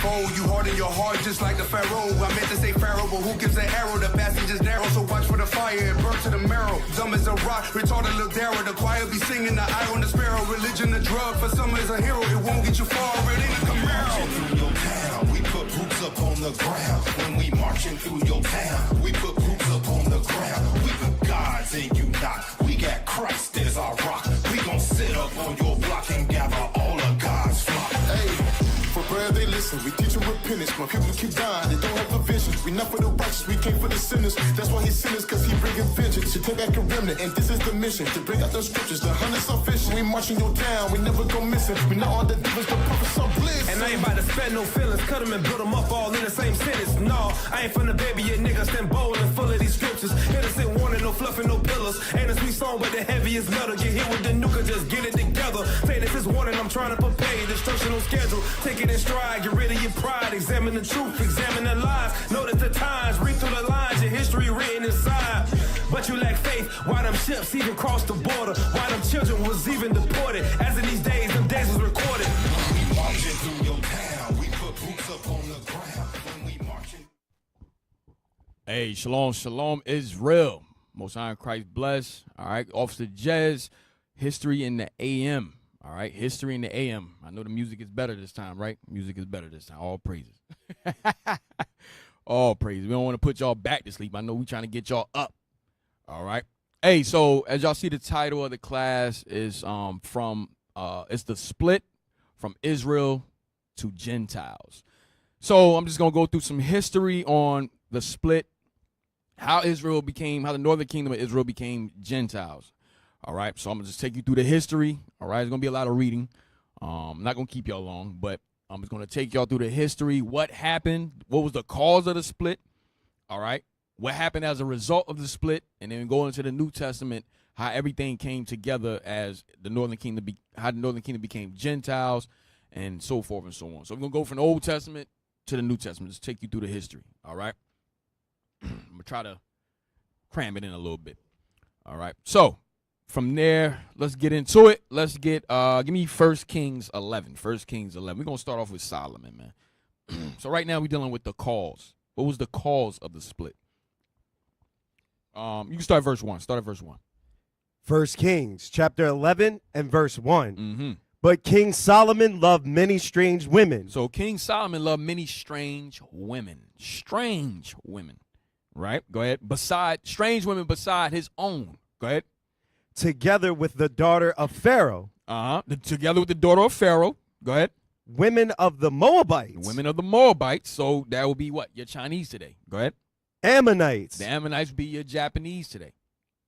fold. You harden your heart just like the Pharaoh. I meant to say Pharaoh, but who gives an arrow? The passage is narrow, so watch for the fire and burn to the marrow. Dumb as a rock, retarded little Darrow. The choir be singing the eye on the sparrow. Religion a drug, for some is a hero. It won't get you far, it ain't a Camaro. Through your town, we put boots up on the ground. When we marching through your town, we put boots up on the ground. We the gods and you not. We got Christ as our rock. We gon' sit up on your block and gather all of God's flock. Hey, for prayer they listen. We teach them repentance. When people keep dying, they don't have a vision. We not for the righteous, we came for the sinners. That's why he sent us, cause he bringing vengeance. To take back a remnant, and this is the mission. To bring out the scriptures, the hundreds of vision. We marching your town, we never go missing. We not all the difference, the prophets are bliss. And I ain't about to spend no feelings, cut them and build them up all in the same sentence. No, I ain't finna baby your niggas, stand bold and full of these scriptures. Innocent warning, no fluffing, no pillars. Ain't a sweet song, but the heaviest metal. Get hit with the nuka, just get it together. Say this is warning, I'm trying to prepare you. Destruction on schedule, take it in stride, get rid of your pride. Examine the truth, examine the lies. Notice the times, read through the lines, your history written inside. But you lack faith, why them ships even crossed the border? Why them children was even deported? As in these days, them days was recorded. We marching through your town, we put boots up on the ground. When we marching. Hey, shalom, shalom, Israel. Most High in Christ bless. All right, Officer Jez, History in the AM. All right, History in the AM. I know the music is better this time, right? Music is better this time. All praises. All praises. We don't want to put y'all back to sleep. I know we trying to get y'all up. All right. Hey, so as y'all see, the title of the class is it's the split from Israel to Gentiles. So I'm just gonna go through some history on the split, how the northern kingdom of Israel became Gentiles. All right, so I'm gonna just take you through the history. All right, it's gonna be a lot of reading. I'm not gonna keep y'all long, but I'm just gonna take y'all through the history, what happened, what was the cause of the split. All right, what happened as a result of the split, and then go into the New Testament, how everything came together as the northern kingdom, how the northern kingdom became Gentiles, and so forth and so on. So we're gonna go from the Old Testament to the New Testament. Just take you through the history. All right, I'm gonna try to cram it in a little bit. All right, so from there, let's get into it. Let's get give me 1 Kings 11. 1 Kings 11. We're gonna start off with Solomon, man. So right now we're dealing with the cause. What was the cause of the split? You can start verse 1. Start at verse 1. 1 Kings chapter 11 and verse 1. Mm-hmm. But King Solomon loved many strange women. So King Solomon loved many strange women. Strange women. Right? Go ahead. Strange women beside his own. Go ahead. Together with the daughter of Pharaoh. Together with the daughter of Pharaoh. Go ahead. Women of the Moabites. Women of the Moabites. So that would be what? Your Chinese today. Go ahead. Ammonites. The Ammonites would be your Japanese today.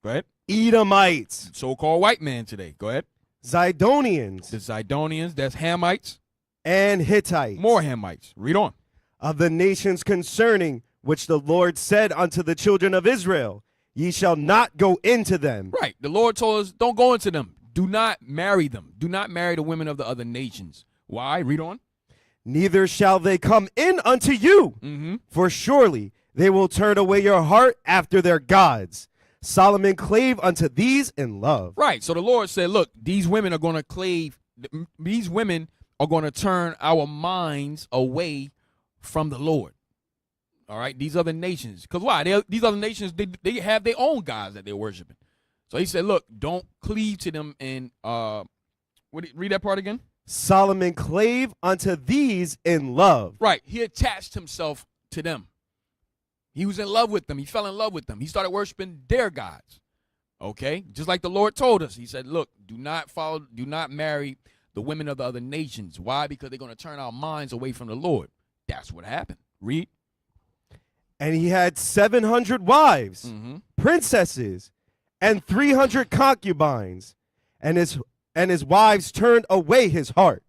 Go ahead. Edomites. So-called white man today. Go ahead. Zidonians. The Zidonians. That's Hamites. And Hittites. More Hamites. Read on. Of the nations concerning which the Lord said unto the children of Israel, ye shall not go into them. Right. The Lord told us, don't go into them. Do not marry them. Do not marry the women of the other nations. Why? Read on. Neither shall they come in unto you. Mm-hmm. For surely they will turn away your heart after their gods. Solomon clave unto these in love. Right. So the Lord said, look, these women are going to clave. These women are going to turn our minds away from the Lord. All right. These other nations. Because why? These other nations, they have their own gods that they're worshiping. So he said, look, don't cleave to them. And read that part again. Solomon clave unto these in love. Right. He attached himself to them. He was in love with them. He fell in love with them. He started worshiping their gods. Okay? Just like the Lord told us. He said, look, do not marry the women of the other nations. Why? Because they're going to turn our minds away from the Lord. That's what happened. Read. And he had 700 wives, princesses, and 300 concubines. And his wives turned away his heart.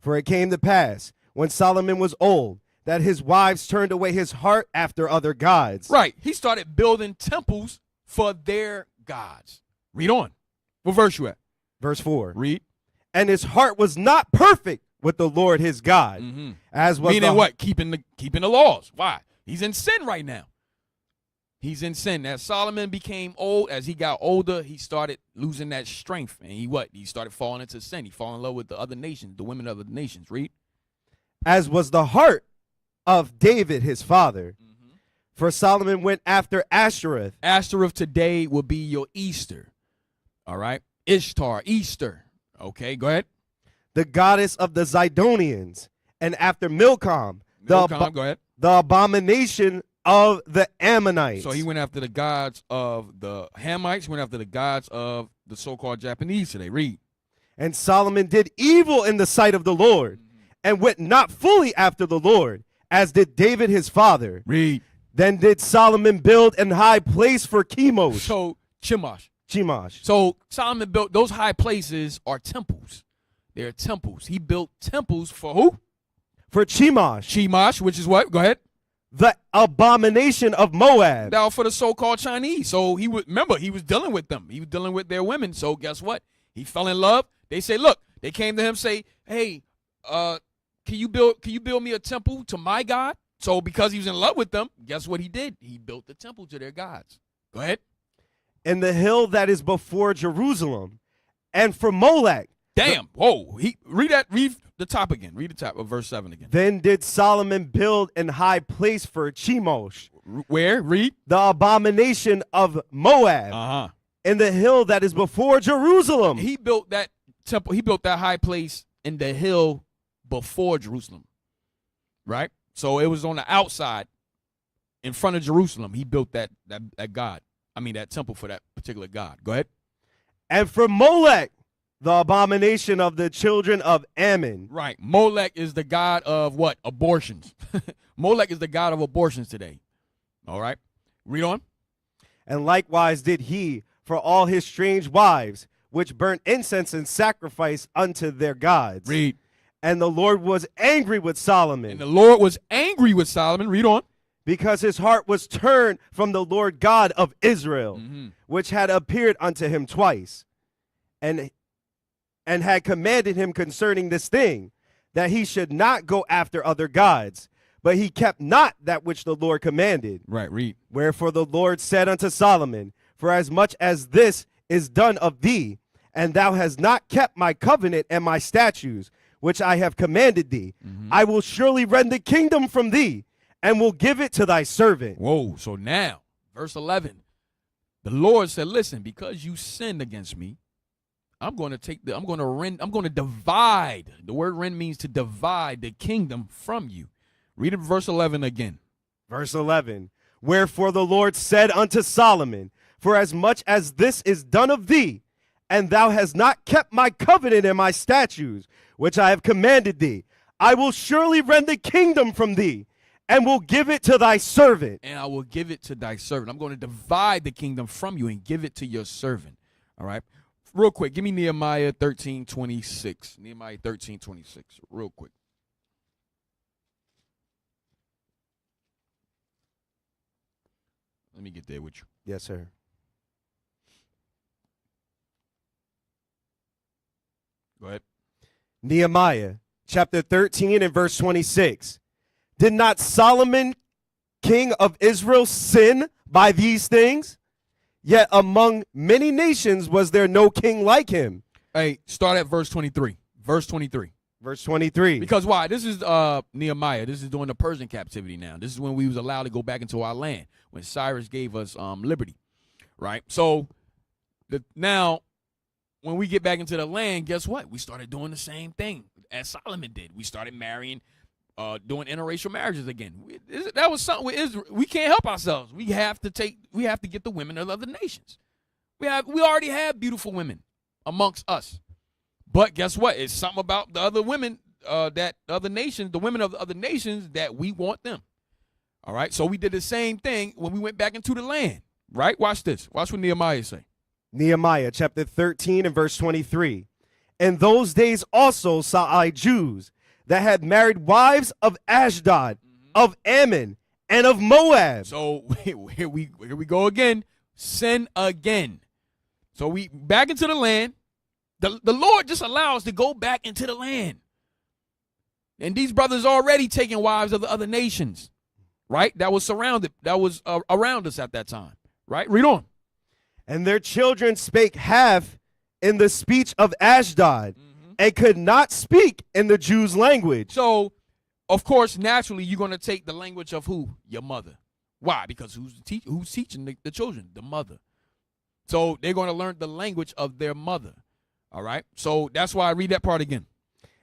For it came to pass, when Solomon was old, that his wives turned away his heart after other gods. Right. He started building temples for their gods. Read on. What verse you at? Verse 4. Read. And his heart was not perfect with the Lord his God. As was meaning what? Keeping the laws. Why? He's in sin right now. He's in sin. As Solomon became old, as he got older, he started losing that strength. And he started falling into sin. He fell in love with the other nations, the women of the nations. Read. as was the heart of David his father. For Solomon went after Ashtoreth. Ashtoreth today will be your Easter. All right? Ishtar, Easter. Okay, go ahead. The goddess of the Zidonians, and after Milcom, Go ahead. the abomination of the Ammonites. So he went after the gods of the Hamites, went after the gods of the so-called Japanese today. Read. And Solomon did evil in the sight of the Lord, and went not fully after the Lord, as did David his father. Read. Then did Solomon build an high place for Chemosh. So, Chemosh. So Solomon built, those high places are temples. They're temples. He built temples for who? For Chemosh. Chemosh, which is what? Go ahead. The abomination of Moab. Now for the so-called Chinese. So he was dealing with them. He was dealing with their women. So guess what? He fell in love. They say, look, they came to him, say, hey, can you build me a temple to my God? So because he was in love with them, guess what he did? He built the temple to their gods. Go ahead. In the hill that is before Jerusalem, and for Molech. Damn. Whoa. Read the top again. Read the top of verse 7 again. Then did Solomon build an high place for Chemosh. Where? Read. The abomination of Moab. Uh-huh. In the hill that is before Jerusalem. He built that temple. He built that high place in the hill before Jerusalem. Right? So it was on the outside in front of Jerusalem. He built that God. I mean, that temple for that particular God. Go ahead. And for Molech, the abomination of the children of Ammon. Right. Molech is the god of what? Abortions. Molech is the god of abortions today. All right. Read on. And likewise did he for all his strange wives, which burnt incense and sacrifice unto their gods. Read. And the Lord was angry with Solomon. And the Lord was angry with Solomon. Read on. Because his heart was turned from the Lord God of Israel, which had appeared unto him twice, and had commanded him concerning this thing, that he should not go after other gods. But he kept not that which the Lord commanded. Right, read. Wherefore the Lord said unto Solomon, for as much as this is done of thee, and thou hast not kept my covenant and my statutes, which I have commanded thee, I will surely rend the kingdom from thee, and will give it to thy servant. Whoa, so now, verse 11, the Lord said, listen, because you sinned against me, I'm going to divide. The word rend means to divide the kingdom from you. Read it, verse 11 again. Verse 11, wherefore the Lord said unto Solomon, for as much as this is done of thee, and thou hast not kept my covenant and my statutes, which I have commanded thee, I will surely rend the kingdom from thee, and will give it to thy servant. And I will give it to thy servant. I'm going to divide the kingdom from you and give it to your servant. All right. Real quick, give me Nehemiah 13:26. Nehemiah 13:26. Real quick. Let me get there with you. Yes, sir. Go ahead. Nehemiah chapter 13 and verse 26. Did not Solomon, king of Israel, sin by these things? Yet among many nations was there no king like him. Hey, start at verse 23. Verse 23. Verse 23. Because why? This is Nehemiah. This is during the Persian captivity now. This is when we was allowed to go back into our land, when Cyrus gave us liberty, right? So now when we get back into the land, guess what? We started doing the same thing as Solomon did. We started marrying, doing interracial marriages again. That was something with Israel. We can't help ourselves. We have to get the women of other nations. We already have beautiful women amongst us. But guess what? It's something about the other women, the women of the other nations, that we want them. All right. So we did the same thing when we went back into the land. Right? Watch this. Watch what Nehemiah say. Nehemiah chapter 13 and verse 23. In those days also saw I Jews that had married wives of Ashdod, of Ammon, and of Moab. So here we go again. Sin again. So we back into the land. The Lord just allows us to go back into the land. And these brothers already taking wives of the other nations, right? That was around us at that time, right? Read on. And their children spake half in the speech of Ashdod, and could not speak in the Jews' language. So of course, naturally, you're going to take the language of who? Your mother. Why? Because who's teaching the children? The mother. So they're going to learn the language of their mother. All right? So that's why I read that part again.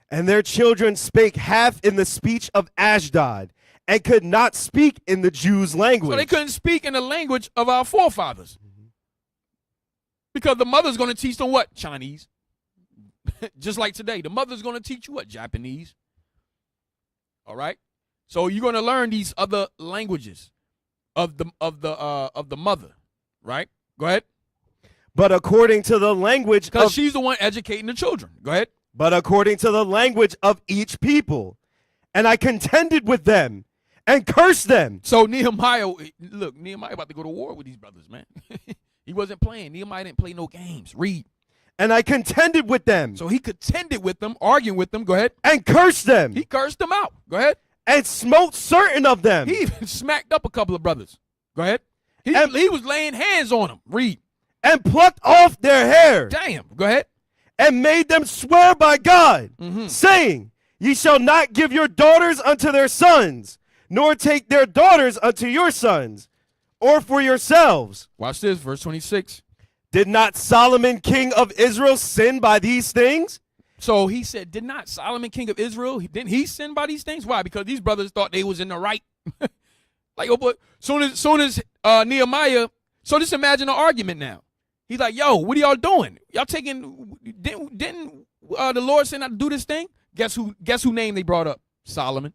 And their children spake half in the speech of Ashdod, and could not speak in the Jews' language. So they couldn't speak in the language of our forefathers. Because the mother's going to teach them what? Chinese. Just like today. The mother's going to teach you what? Japanese. All right? So you're going to learn these other languages of the mother. Right? Go ahead. But according to the language Because of she's the one educating the children. Go ahead. but according to the language of each people. And I contended with them and cursed them. So Nehemiah about to go to war with these brothers, man. He wasn't playing. Nehemiah didn't play no games. Read. And I contended with them. So he contended with them, arguing with them. Go ahead. And cursed them. He cursed them out. Go ahead. And smote certain of them. He even smacked up a couple of brothers. Go ahead. He was laying hands on them. Read. And plucked off their hair. Damn. Go ahead. And made them swear by God, Mm-hmm. saying, Ye shall not give your daughters unto their sons, nor take their daughters unto your sons, or for yourselves. Watch this, verse 26. Did not Solomon king of Israel sin by these things? So he said, did not Solomon king of Israel, didn't he sin by these things? Why? Because these brothers thought they was in the right. Like, oh, but soon as Nehemiah, so just imagine an argument now. He's like, yo, what are y'all doing? Y'all taking, didn't the Lord say not to do this thing? Guess who name they brought up? Solomon.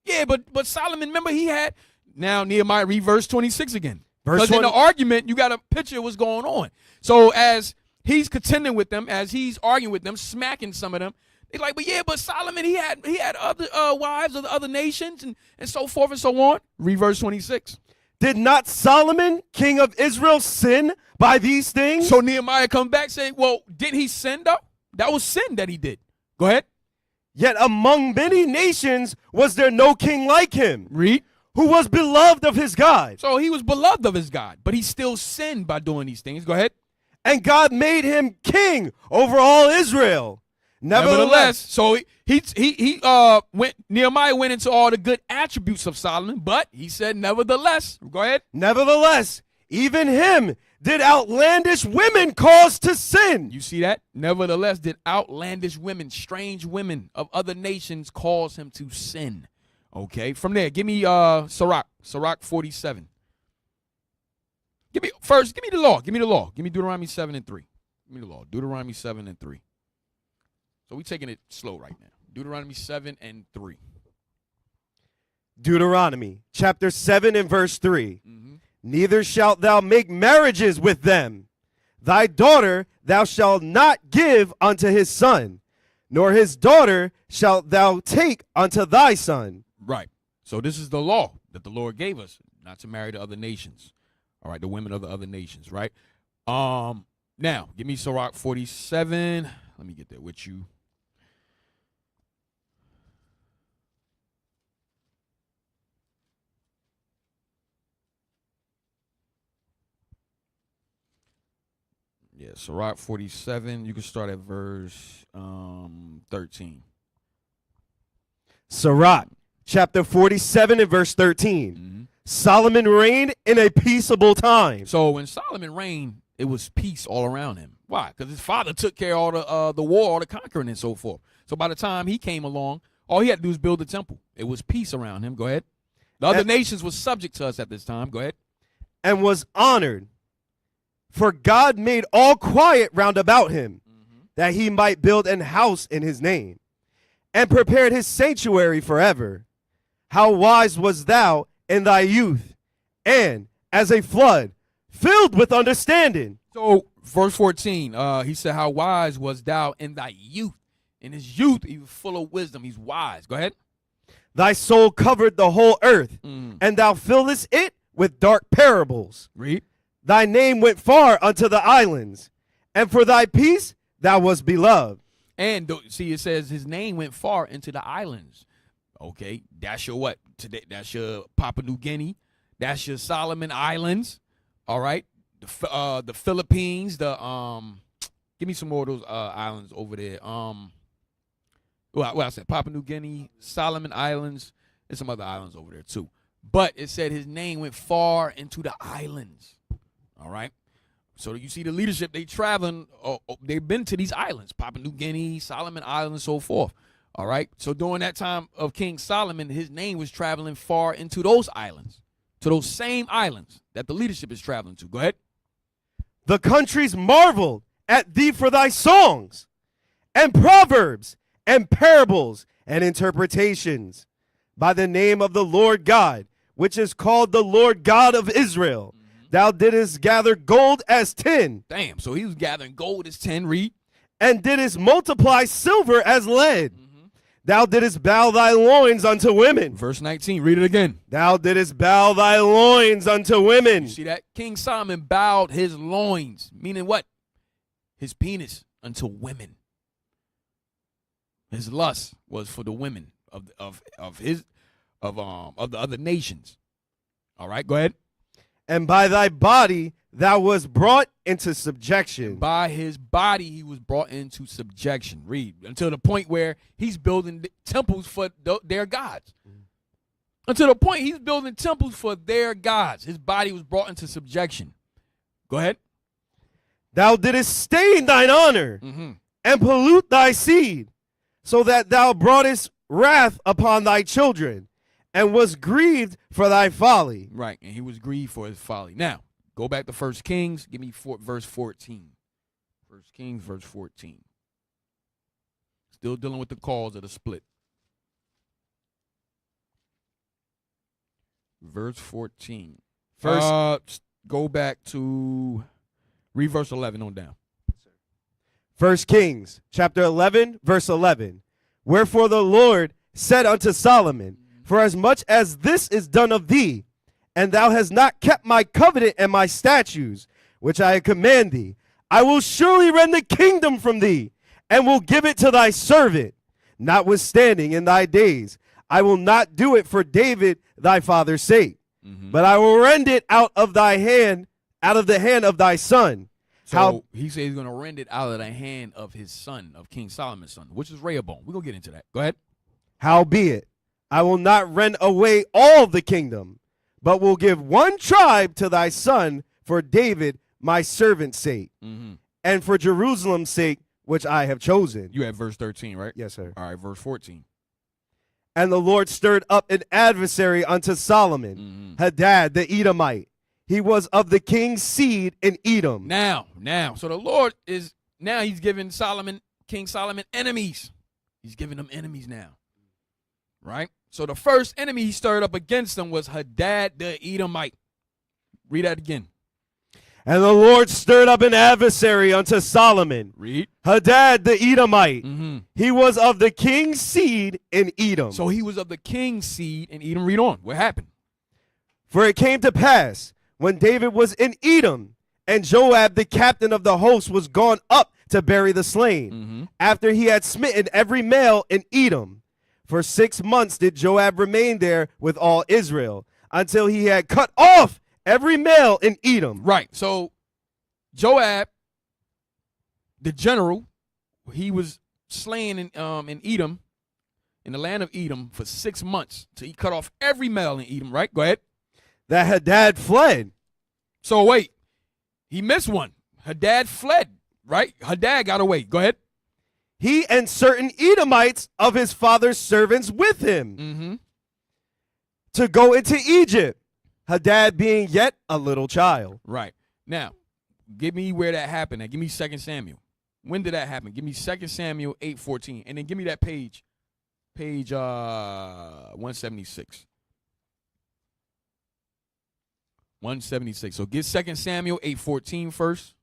Yeah, but Solomon, remember he had, now Nehemiah read verse 26 again. Because in the argument, you got a picture of what's going on. So as he's contending with them, as he's arguing with them, smacking some of them, they're like, but Solomon, he had other wives of the other nations and so forth and so on. Read verse 26. Did not Solomon, king of Israel, sin by these things? So Nehemiah comes back saying, well, didn't he sin though? That was sin that he did. Go ahead. Yet among many nations was there no king like him, Read. who was beloved of his God. So he was beloved of his God, but he still sinned by doing these things. Go ahead. And God made him king over all Israel. Nevertheless, so Nehemiah went into all the good attributes of Solomon, but he said, nevertheless, go ahead. nevertheless, even him did outlandish women cause to sin. You see that? Nevertheless, did outlandish women, strange women of other nations cause him to sin. Okay, from there, give me Sirach 47. Give me the law. Give me Deuteronomy 7 and 3. Give me the law. Deuteronomy 7 and 3. So we're taking it slow right now. Deuteronomy 7 and 3. Deuteronomy chapter 7 and verse 3. Mm-hmm. Neither shalt thou make marriages with them. Thy daughter thou shalt not give unto his son, nor his daughter shalt thou take unto thy son. Right. So this is the law that the Lord gave us, not to marry the other nations. All right, the women of the other nations, right? Now, give me Sirach 47. Let me get there with you. Yeah, Sirach 47. You can start at verse 13. Sirach chapter 47 and verse 13. Mm-hmm. Solomon reigned in a peaceable time. So when Solomon reigned, it was peace all around him. Why? Because his father took care of all the war, all the conquering and so forth. So by the time he came along, all he had to do was build a temple. It was peace around him. Go ahead. The other nations was subject to us at this time. Go ahead. And was honored. For God made all quiet round about him, that he might build an house in his name, and prepared his sanctuary forever. How wise was thou in thy youth, and as a flood, filled with understanding. So verse 14, he said, how wise was thou in thy youth. In his youth, he was full of wisdom. He's wise. Go ahead. Thy soul covered the whole earth, and thou fillest it with dark parables. Read. Thy name went far unto the islands, and for thy peace thou wast beloved. And see, it says his name went far into the islands. Okay, that's your what? Today, that's your Papua New Guinea. That's your Solomon Islands. All right, the Philippines. Give me some more of those islands over there. Well, I said Papua New Guinea, Solomon Islands, and some other islands over there too. But it said his name went far into the islands. All right. So you see the leadership, they traveling, they've been to these islands, Papua New Guinea, Solomon Islands, so forth. All right. So during that time of King Solomon, his name was traveling far into those islands, to those same islands that the leadership is traveling to. Go ahead. The countries marveled at thee for thy songs and proverbs and parables and interpretations by the name of the Lord God, which is called the Lord God of Israel. Thou didst gather gold as tin. Damn. So he was gathering gold as 10. Read. And didst multiply silver as lead. Thou didst bow thy loins unto women. Verse 19. Read it again. Thou didst bow thy loins unto women. You see that? King Solomon bowed his loins, meaning what? His penis unto women. His lust was for the women of the other nations. All right, go ahead. And by thy body thou was brought into subjection. By his body he was brought into subjection. Read. Until the point where he's building temples for their gods. Until the point he's building temples for their gods. His body was brought into subjection. Go ahead. Thou didst stain thine honor and pollute thy seed, so that thou broughtest wrath upon thy children, and was grieved for thy folly. Right, and he was grieved for his folly. Now, go back to 1 Kings. Give me verse 14. 1 Kings, verse 14. Still dealing with the cause of the split. Verse 14. First, go back to read verse 11 on down. 1 Kings, chapter 11, verse 11. Wherefore the Lord said unto Solomon, for as much as this is done of thee, and thou hast not kept my covenant and my statutes, which I command thee, I will surely rend the kingdom from thee, and will give it to thy servant. Notwithstanding, in thy days, I will not do it for David thy father's sake, but I will rend it out of thy hand, out of the hand of thy son. So he said he's going to rend it out of the hand of his son, of King Solomon's son, which is Rehoboam. We're going to get into that. Go ahead. Howbeit, I will not rend away all the kingdom, but will give one tribe to thy son for David my servant's sake, and for Jerusalem's sake, which I have chosen. You had verse 13, right? Yes, sir. All right, verse 14. And the Lord stirred up an adversary unto Solomon, Hadad the Edomite. He was of the king's seed in Edom. Now, so the Lord is, now he's giving King Solomon enemies. He's giving them enemies now, right? So the first enemy he stirred up against them was Hadad the Edomite. Read that again. And the Lord stirred up an adversary unto Solomon, Read. Hadad the Edomite. He was of the king's seed in Edom. So he was of the king's seed in Edom. Read on. What happened? For it came to pass, when David was in Edom, and Joab the captain of the host was gone up to bury the slain, after he had smitten every male in Edom. For 6 months did Joab remain there with all Israel, until he had cut off every male in Edom. Right. So Joab, the general, he was slain in Edom, in the land of Edom, for 6 months. So he cut off every male in Edom, right? Go ahead. That Hadad fled. So wait, he missed one. Hadad fled, right? Hadad got away. Go ahead. He and certain Edomites of his father's servants with him to go into Egypt, Hadad being yet a little child. Right. Now, give me where that happened. Now, give me 2 Samuel. When did that happen? Give me 2 Samuel 8:14. And then give me that page 176. 176. So get 2 Samuel 8:14 first.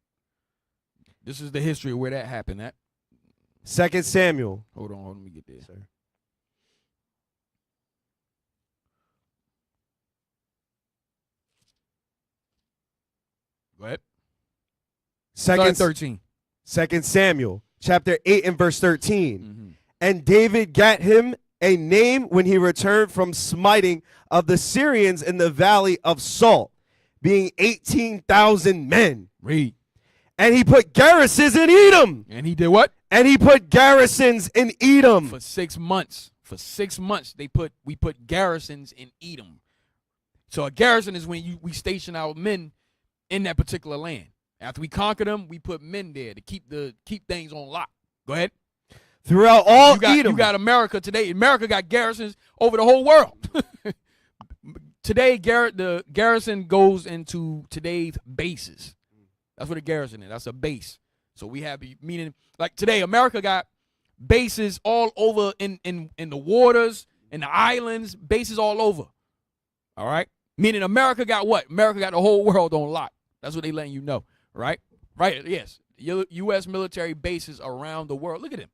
This is the history of where that happened at. 2 Samuel. Hold on, let me get there. Sir. Go ahead. Start at 13. 2 Samuel, chapter 8 and verse 13. And David gat him a name when he returned from smiting of the Syrians in the valley of Salt, being 18,000 men. Read. And he put garrisons in Edom. And he did what? And he put garrisons in Edom. For 6 months. For 6 months, we put garrisons in Edom. So a garrison is when we station our men in that particular land. After we conquer them, we put men there to keep things on lock. Go ahead. Throughout all Edom. You got America today. America got garrisons over the whole world. Today, the garrison goes into today's bases. That's what a garrison is. That's a base. So we have, meaning, like today, America got bases all over in the waters, in the islands, bases all over. All right? Meaning America got what? America got the whole world on lock. That's what they letting you know. Right? Right, yes. U.S. military bases around the world. Look at them.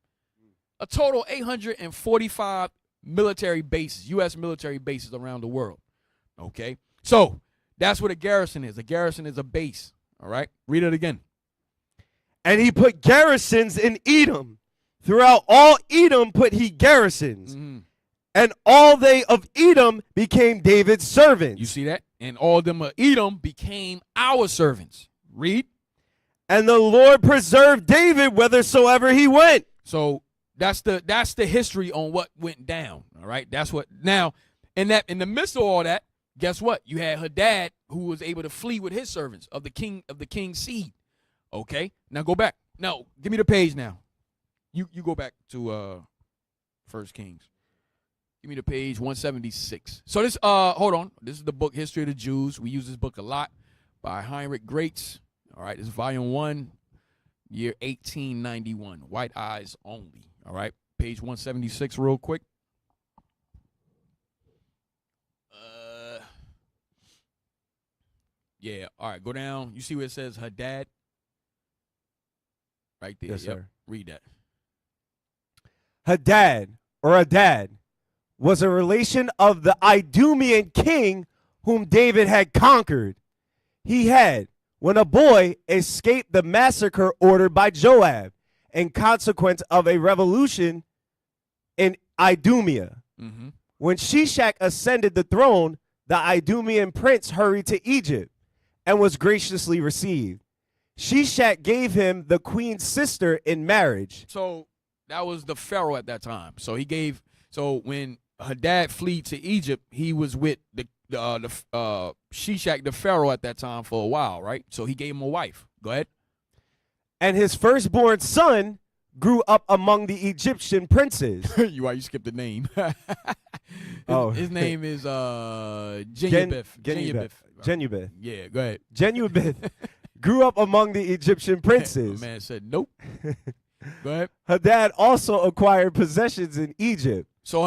A total 845 military bases, U.S. military bases around the world. Okay? So that's what a garrison is. A garrison is a base. All right? Read it again. And he put garrisons in Edom. Throughout all Edom put he garrisons. Mm-hmm. And all they of Edom became David's servants. You see that? And all them of Edom became our servants. Read. And the Lord preserved David whithersoever he went. So that's the history on what went down. All right. That's what now in the midst of all that, guess what? You had Hadad who was able to flee with his servants of the king's seed. Okay. Now go back. No, give me the page now. You go back to 1 Kings. Give me the page 176. So this hold on. This is the book History of the Jews. We use this book a lot by Heinrich Graetz. All right, this is volume 1, year 1891. White Eyes Only. All right, page 176 real quick. Yeah, all right, go down. You see where it says Hadad? Right there. Yes, sir. Read that. Hadad, or Adad, was a relation of the Idumean king whom David had conquered. He had, when a boy, escaped the massacre ordered by Joab in consequence of a revolution in Idumea. Mm-hmm. When Shishak ascended the throne, the Idumean prince hurried to Egypt and was graciously received. Shishak gave him the queen's sister in marriage. So that was the pharaoh at that time. So when Hadad fled to Egypt, he was with the Shishak, the pharaoh at that time for a while, right? So he gave him a wife. Go ahead. And his firstborn son grew up among the Egyptian princes. You skipped the name. His name is Genubith. Genubith. Yeah, go ahead. Genubith grew up among the Egyptian princes. My man said nope. Go ahead. Hadad also acquired possessions in Egypt. So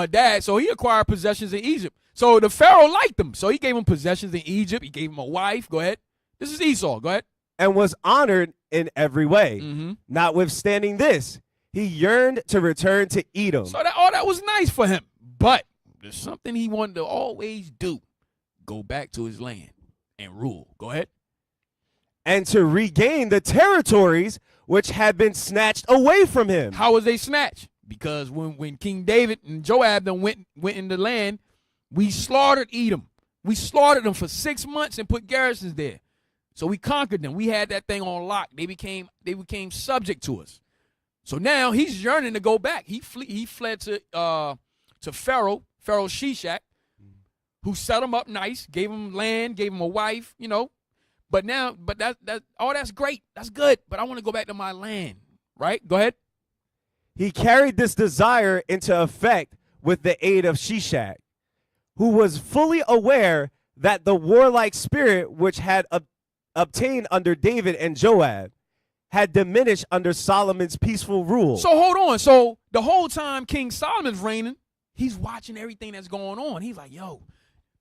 he acquired possessions in Egypt. So the Pharaoh liked him. So he gave him possessions in Egypt. He gave him a wife. Go ahead. This is Esau. Go ahead. And was honored in every way. Mm-hmm. Notwithstanding this, he yearned to return to Edom. So that was nice for him. But there's something he wanted to always do. Go back to his land and rule. Go ahead. And to regain the territories which had been snatched away from him. How was they snatched? Because when King David and Joab then went in the land, we slaughtered Edom. We slaughtered them for 6 months and put garrisons there. So we conquered them. We had that thing on lock. They became subject to us. So now he's yearning to go back. He fled to Pharaoh Shishak, who set him up nice, gave him land, gave him a wife, But that's great. That's good. But I want to go back to my land. Right? Go ahead. He carried this desire into effect with the aid of Shishak, who was fully aware that the warlike spirit which had obtained under David and Joab had diminished under Solomon's peaceful rule. So hold on. So the whole time King Solomon's reigning, he's watching everything that's going on. He's like, yo,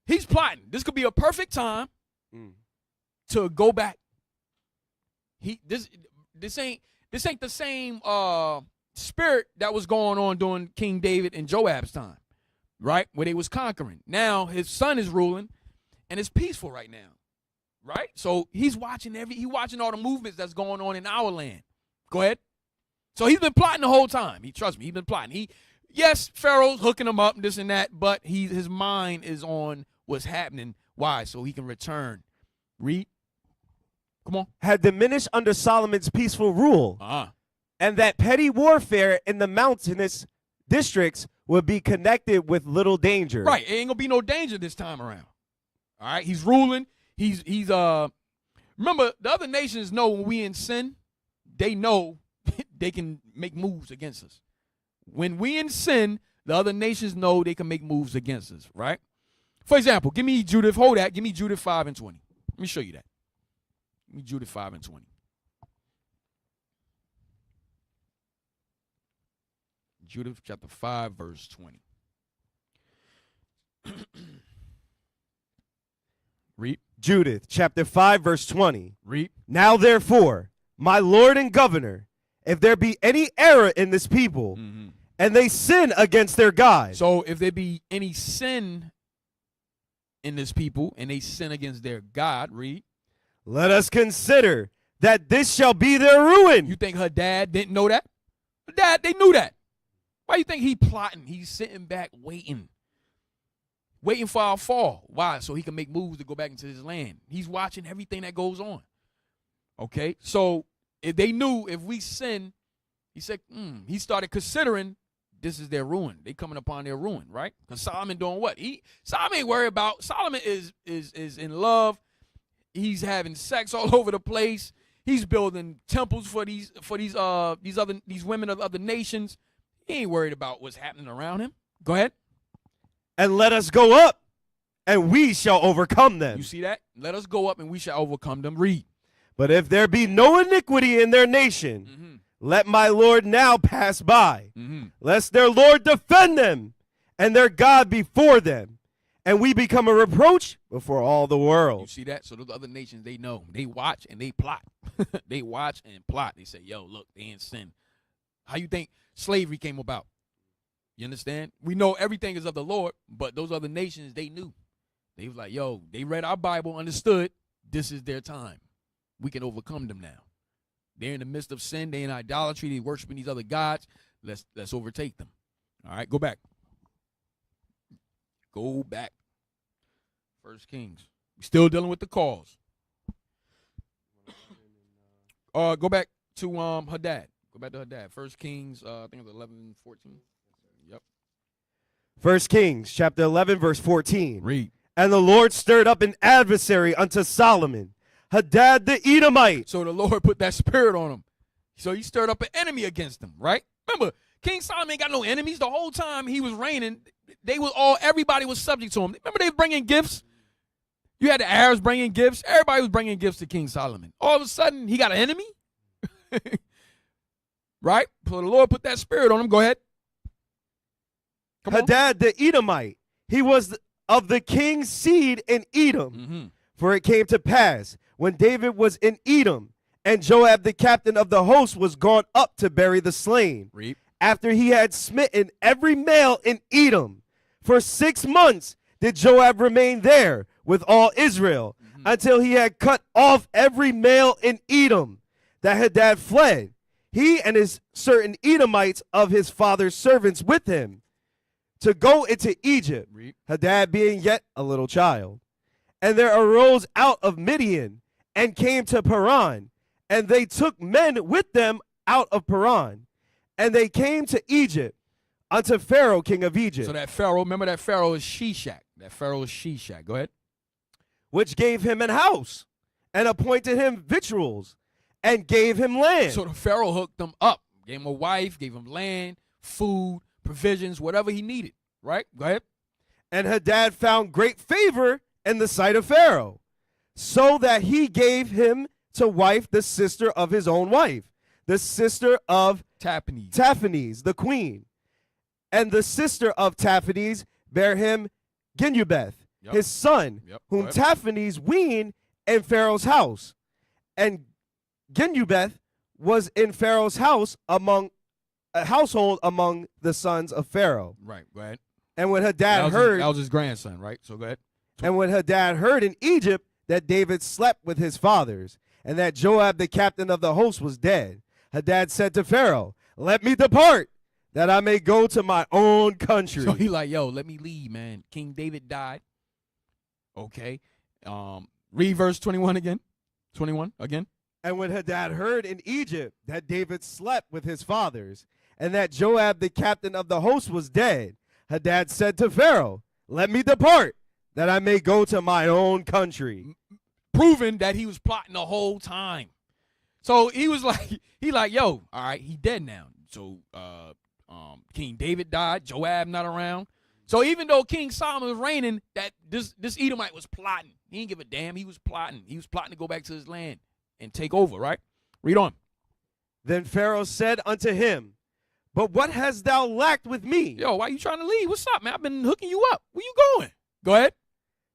he's plotting. This could be a perfect time to go back. This ain't the same spirit that was going on during King David and Joab's time, right? Where they was conquering. Now his son is ruling, and it's peaceful right now, right? So he's watching all the movements that's going on in our land. Go ahead. So he's been plotting the whole time. Trust me, he's been plotting. Yes, Pharaoh's hooking him up and this and that, but his mind is on what's happening. Why? So he can return. Read. Come on. Had diminished under Solomon's peaceful rule. and that petty warfare in the mountainous districts would be connected with little danger. Right. It ain't gonna be no danger this time around. All right. He's ruling. He's remember, the other nations know when we in sin, they know they can make moves against us. When we in sin, the other nations know they can make moves against us, right? For example, give me Judith, hold that. Give me Judith 5 and 20. Let me show you that. Give me Judith 5 and 20. Judith chapter 5, verse 20. Read. Judith chapter 5, verse 20. Read. Now therefore, my Lord and Governor, if there be any error in this people, and they sin against their God. So if there be any sin in this people, and they sin against their God, read. Let us consider that this shall be their ruin. You think her dad didn't know that? Her dad, they knew that. Why you think he plotting? He's sitting back waiting for our fall. Why? So he can make moves to go back into his land. He's watching everything that goes on. Okay? So if they knew if we sin, he said, he started considering this is their ruin. They coming upon their ruin, right? Because Solomon doing what? Solomon ain't worried about. Solomon is in love. He's having sex all over the place. He's building temples for these women of other nations. He ain't worried about what's happening around him. Go ahead. And let us go up, and we shall overcome them. You see that? Let us go up, and we shall overcome them. Read. But if there be no iniquity in their nation, let my Lord now pass by, lest their Lord defend them, and their God before them, and we become a reproach before all the world. You see that? So those other nations, they know. They watch and they plot. They watch and plot. They say, yo, look, they ain't sin. How you think slavery came about? You understand? We know everything is of the Lord, but those other nations, they knew. They was like, yo, they read our Bible, understood this is their time. We can overcome them now. They're in the midst of sin. They're in idolatry. They're worshiping these other gods. Let's overtake them. All right, go back. Go back. 1 Kings. We're still dealing with the cause. Go back to her dad. Go back to her dad. 1 Kings, I think it's 11, 14. Yep. 1 Kings chapter 11, verse 14. Read. And the Lord stirred up an adversary unto Solomon, Hadad the Edomite. So the Lord put that spirit on him. So he stirred up an enemy against him, right? Remember, King Solomon ain't got no enemies. The whole time he was reigning, everybody was subject to him. Remember they was bringing gifts? You had the Arabs bringing gifts. Everybody was bringing gifts to King Solomon. All of a sudden, he got an enemy? Right? So the Lord put that spirit on him. Go ahead. Hadad the Edomite. He was of the king's seed in Edom. For it came to pass, when David was in Edom, and Joab the captain of the host was gone up to bury the slain, Read. after he had smitten every male in Edom. For 6 months did Joab remain there with all Israel, until he had cut off every male in Edom, that Hadad fled, he and his certain Edomites of his father's servants with him, to go into Egypt, Hadad being yet a little child. And there arose out of Midian, and came to Paran, and they took men with them out of Paran, and they came to Egypt, unto Pharaoh king of Egypt. So that Pharaoh, remember that Pharaoh is Shishak. That Pharaoh is Shishak. Go ahead. Which gave him an house, and appointed him victuals, and gave him land. So the Pharaoh hooked him up, gave him a wife, gave him land, food, provisions, whatever he needed, right? Go ahead. And Hadad found great favor in the sight of Pharaoh, so that he gave him to wife the sister of his own wife, the sister of Taphanes, the queen. And the sister of Taphanes bare him Genubeth, his son, whom Taphanes weaned in Pharaoh's house. And Genubeth was in Pharaoh's house among a household among the sons of Pharaoh. Right, go ahead. And when Hadad heard, that was his grandson, right? So go ahead. And when Hadad heard in Egypt that David slept with his fathers, and that Joab the captain of the host was dead, Hadad said to Pharaoh, let me depart, that I may go to my own country. So he like, yo, let me leave, man. King David died. Okay. Read verse 21 again. 21 again. And when Hadad heard in Egypt that David slept with his fathers, and that Joab the captain of the host was dead, Hadad said to Pharaoh, "Let me depart, that I may go to my own country." Proving that he was plotting the whole time. So he was like, yo, all right, he dead now. So King David died, Joab not around. So even though King Solomon was reigning, that this Edomite was plotting. He didn't give a damn. He was plotting. He was plotting to go back to his land and take over, right? Read on. Then Pharaoh said unto him, "But what hast thou lacked with me?" Yo, why you trying to leave? What's up, man? I've been hooking you up. Where you going? Go ahead.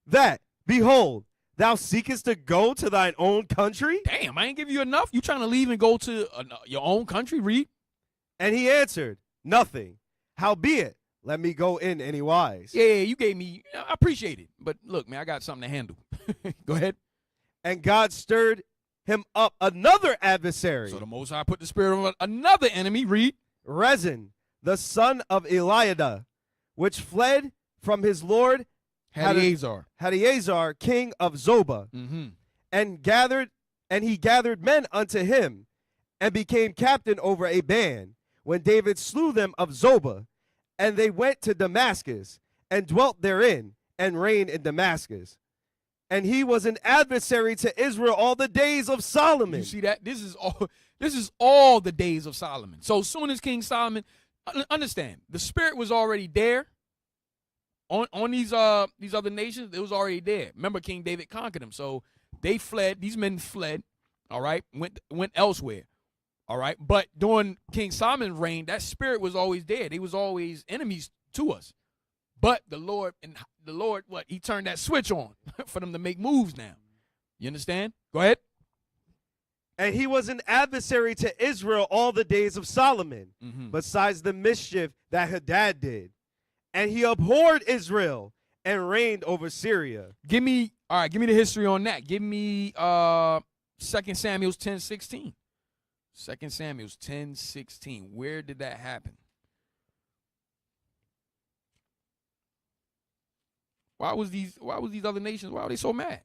"That, behold, thou seekest to go to thine own country?" Damn, I ain't give you enough. You trying to leave and go to your own country? Read. And he answered, "Nothing. Howbeit, let me go in any wise." Yeah, you gave me. I appreciate it. But look, man, I got something to handle. Go ahead. And God stirred him up another adversary, So the Most High put the spirit of another enemy. Read. Rezin, the son of Eliada, which fled from his lord Hadaezer, king of Zobah, Mm-hmm. and he gathered men unto him, and became captain over a band, when David slew them of Zobah. And they went to Damascus, and dwelt therein, and reigned in Damascus. And he was an adversary to Israel all the days of Solomon. You see that? This is all the days of Solomon. So soon as King Solomon, understand, the spirit was already there on these other nations. It was already there. Remember, King David conquered them. So they fled. These men fled. All right, went elsewhere. All right, but during King Solomon's reign, that spirit was always there. They was always enemies to us. But the Lord, what? He turned that switch on for them to make moves now. You understand? Go ahead. And he was an adversary to Israel all the days of Solomon, besides the mischief that Hadad did. And he abhorred Israel and reigned over Syria. Give me the history on that. Give me 2 Samuel 10:16. 2 Samuel 10:16. Where did that happen? Why was these other nations, why are they so mad?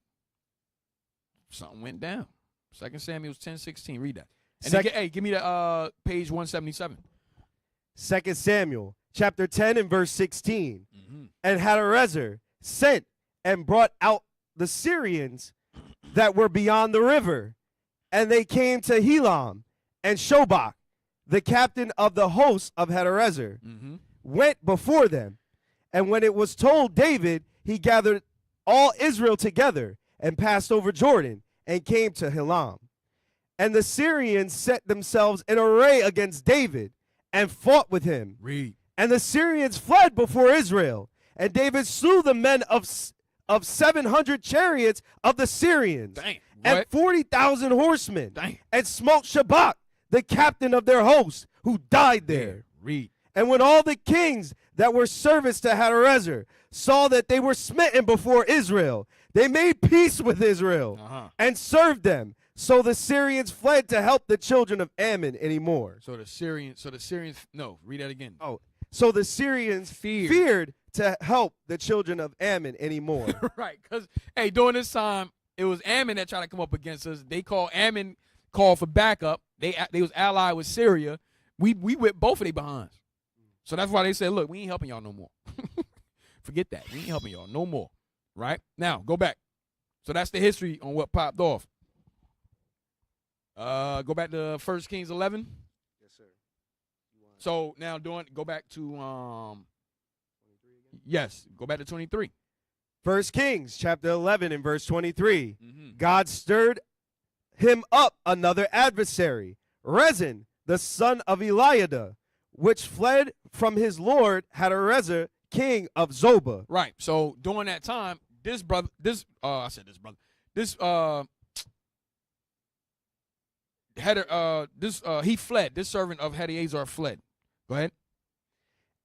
Something went down. 2 Samuel 10:16. Read that. And then, give me the page 177. 2 Samuel chapter 10 and verse 16. And Hadarezer sent and brought out the Syrians that were beyond the river, and they came to Helam, and Shobach, the captain of the host of Hadarezer, went before them. And when it was told David, he gathered all Israel together and passed over Jordan and came to Helam. And the Syrians set themselves in array against David and fought with him. Read. And the Syrians fled before Israel. And David slew the men of 700 chariots of the Syrians. Dang, and 40,000 horsemen. Dang. And smote Shobach, the captain of their host, who died there. Yeah, read. And when all the kings that were servants to Hadarezer saw that they were smitten before Israel, they made peace with Israel and served them. So the Syrians fled to help the children of Ammon anymore. So the Syrians, no, read that again. So the Syrians feared to help the children of Ammon anymore. Right, because, during this time, it was Ammon that tried to come up against us. Ammon called for backup. They was allied with Syria. We whipped both of their behinds. So that's why they said, look, we ain't helping y'all no more. Forget that. We ain't helping y'all no more. Right? Now, go back. So that's the history on what popped off. Go back to 1 Kings 11. Yes, sir. So now go back to go back to 23. 1 Kings chapter 11 and verse 23. God stirred him up another adversary, Rezin, the son of Eliada, which fled from his lord Hadarezer, king of Zobah. Right. So during that time, he fled. This servant of Hadaezer fled. Go ahead.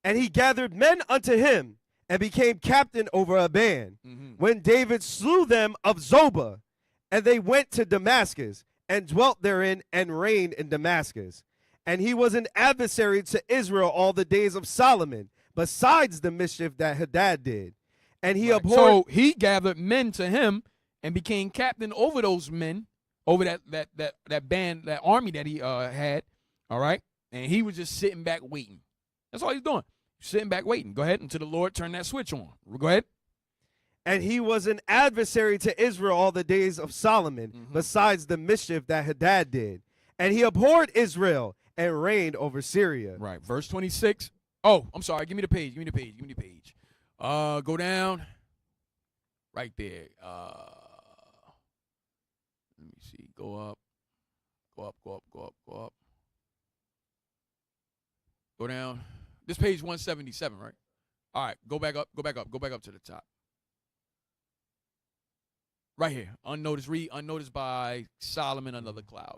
And he gathered men unto him and became captain over a band. When David slew them of Zobah, and they went to Damascus and dwelt therein and reigned in Damascus. And he was an adversary to Israel all the days of Solomon, besides the mischief that Hadad did. And he abhorred. So he gathered men to him and became captain over those men, over that band, that army that he had, all right? And he was just sitting back waiting. That's all he's doing. Sitting back waiting. Go ahead until the Lord turned that switch on. Go ahead. And he was an adversary to Israel all the days of Solomon, besides the mischief that Hadad did. And he abhorred Israel and reigned over Syria. Right. Verse 26. Oh, I'm sorry. Give me the page. Give me the page. Give me the page. Go down. Right there. Let me see. Go up. Go up, go up, go up, go up. Go down. This page 177, right? All right. Go back up. Go back up. Go back up to the top. Right here. Unnoticed. Read unnoticed by Solomon, another cloud.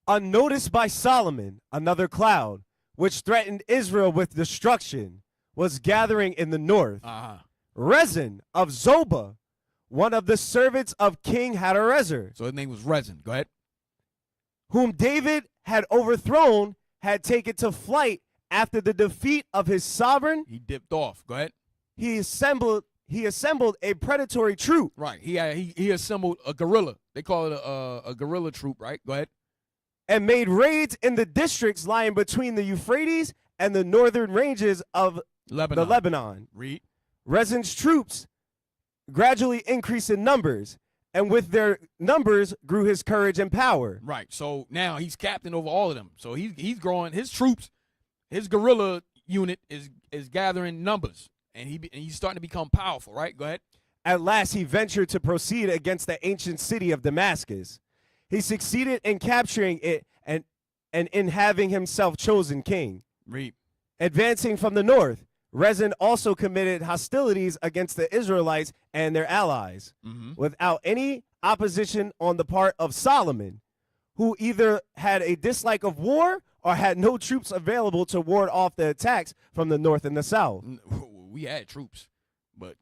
Unnoticed by Solomon, another cloud, which threatened Israel with destruction, was gathering in the north. Rezin of Zobah, one of the servants of King Hadarezer. So his name was Rezin. Go ahead. Whom David had overthrown, had taken to flight after the defeat of his sovereign. He dipped off. Go ahead. He assembled a predatory troop. Right. He assembled a guerrilla. They call it a guerrilla troop, right? Go ahead. And made raids in the districts lying between the Euphrates and the northern ranges of the Lebanon. Read. Rezin's troops gradually increased in numbers, and with their numbers grew his courage and power. Right. So now he's captain over all of them. So he's growing his troops. His guerrilla unit is gathering numbers, and he's starting to become powerful. Right. Go ahead. At last, he ventured to proceed against the ancient city of Damascus. He succeeded in capturing it and in having himself chosen king. Read. Advancing from the north, Rezin also committed hostilities against the Israelites and their allies, without any opposition on the part of Solomon, who either had a dislike of war or had no troops available to ward off the attacks from the north and the south. We had troops, but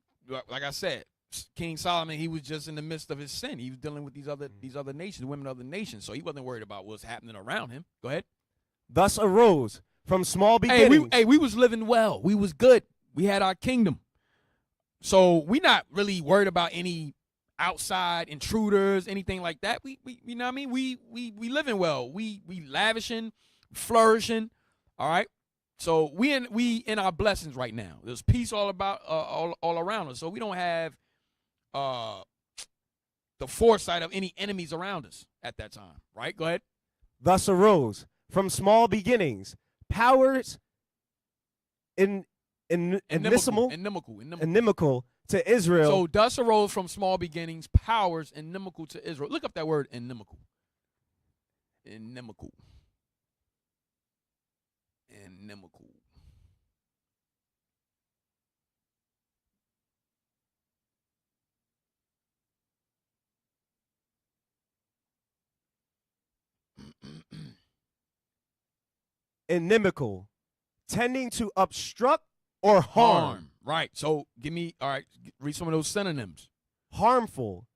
like I said, King Solomon, he was just in the midst of his sin. He was dealing with these other nations, women of other nations, so he wasn't worried about what's happening around him. Go ahead. Thus arose from small beginnings. We was living well. We was good. We had our kingdom. So we not really worried about any outside intruders, anything like that. We you know what I mean? We living well. We lavishing, flourishing. All right. So we in our blessings right now. There's peace all about all around us. So we don't have the foresight of any enemies around us at that time. Right? Go ahead. Thus arose from small beginnings powers inimical to Israel. So thus arose from small beginnings powers inimical to Israel. Look up that word inimical. Inimical. Inimical, tending to obstruct or harm. Right. So read some of those synonyms. Harmful,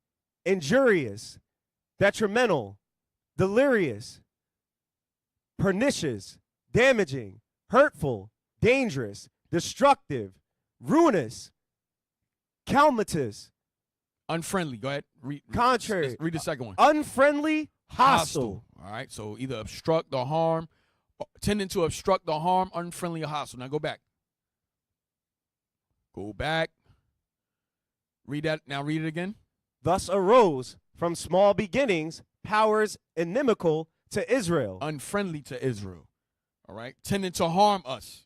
injurious, detrimental, delirious, pernicious, damaging, hurtful, dangerous, destructive, ruinous, calamitous. Unfriendly. Go ahead. Contrary. Read the second one. Unfriendly, hostile. All right. So either obstruct or harm, tending to obstruct or harm, unfriendly or hostile. Now go back. Go back. Read that. Now read it again. Thus arose from small beginnings powers inimical to Israel. Unfriendly to Israel. All right. Tending to harm us.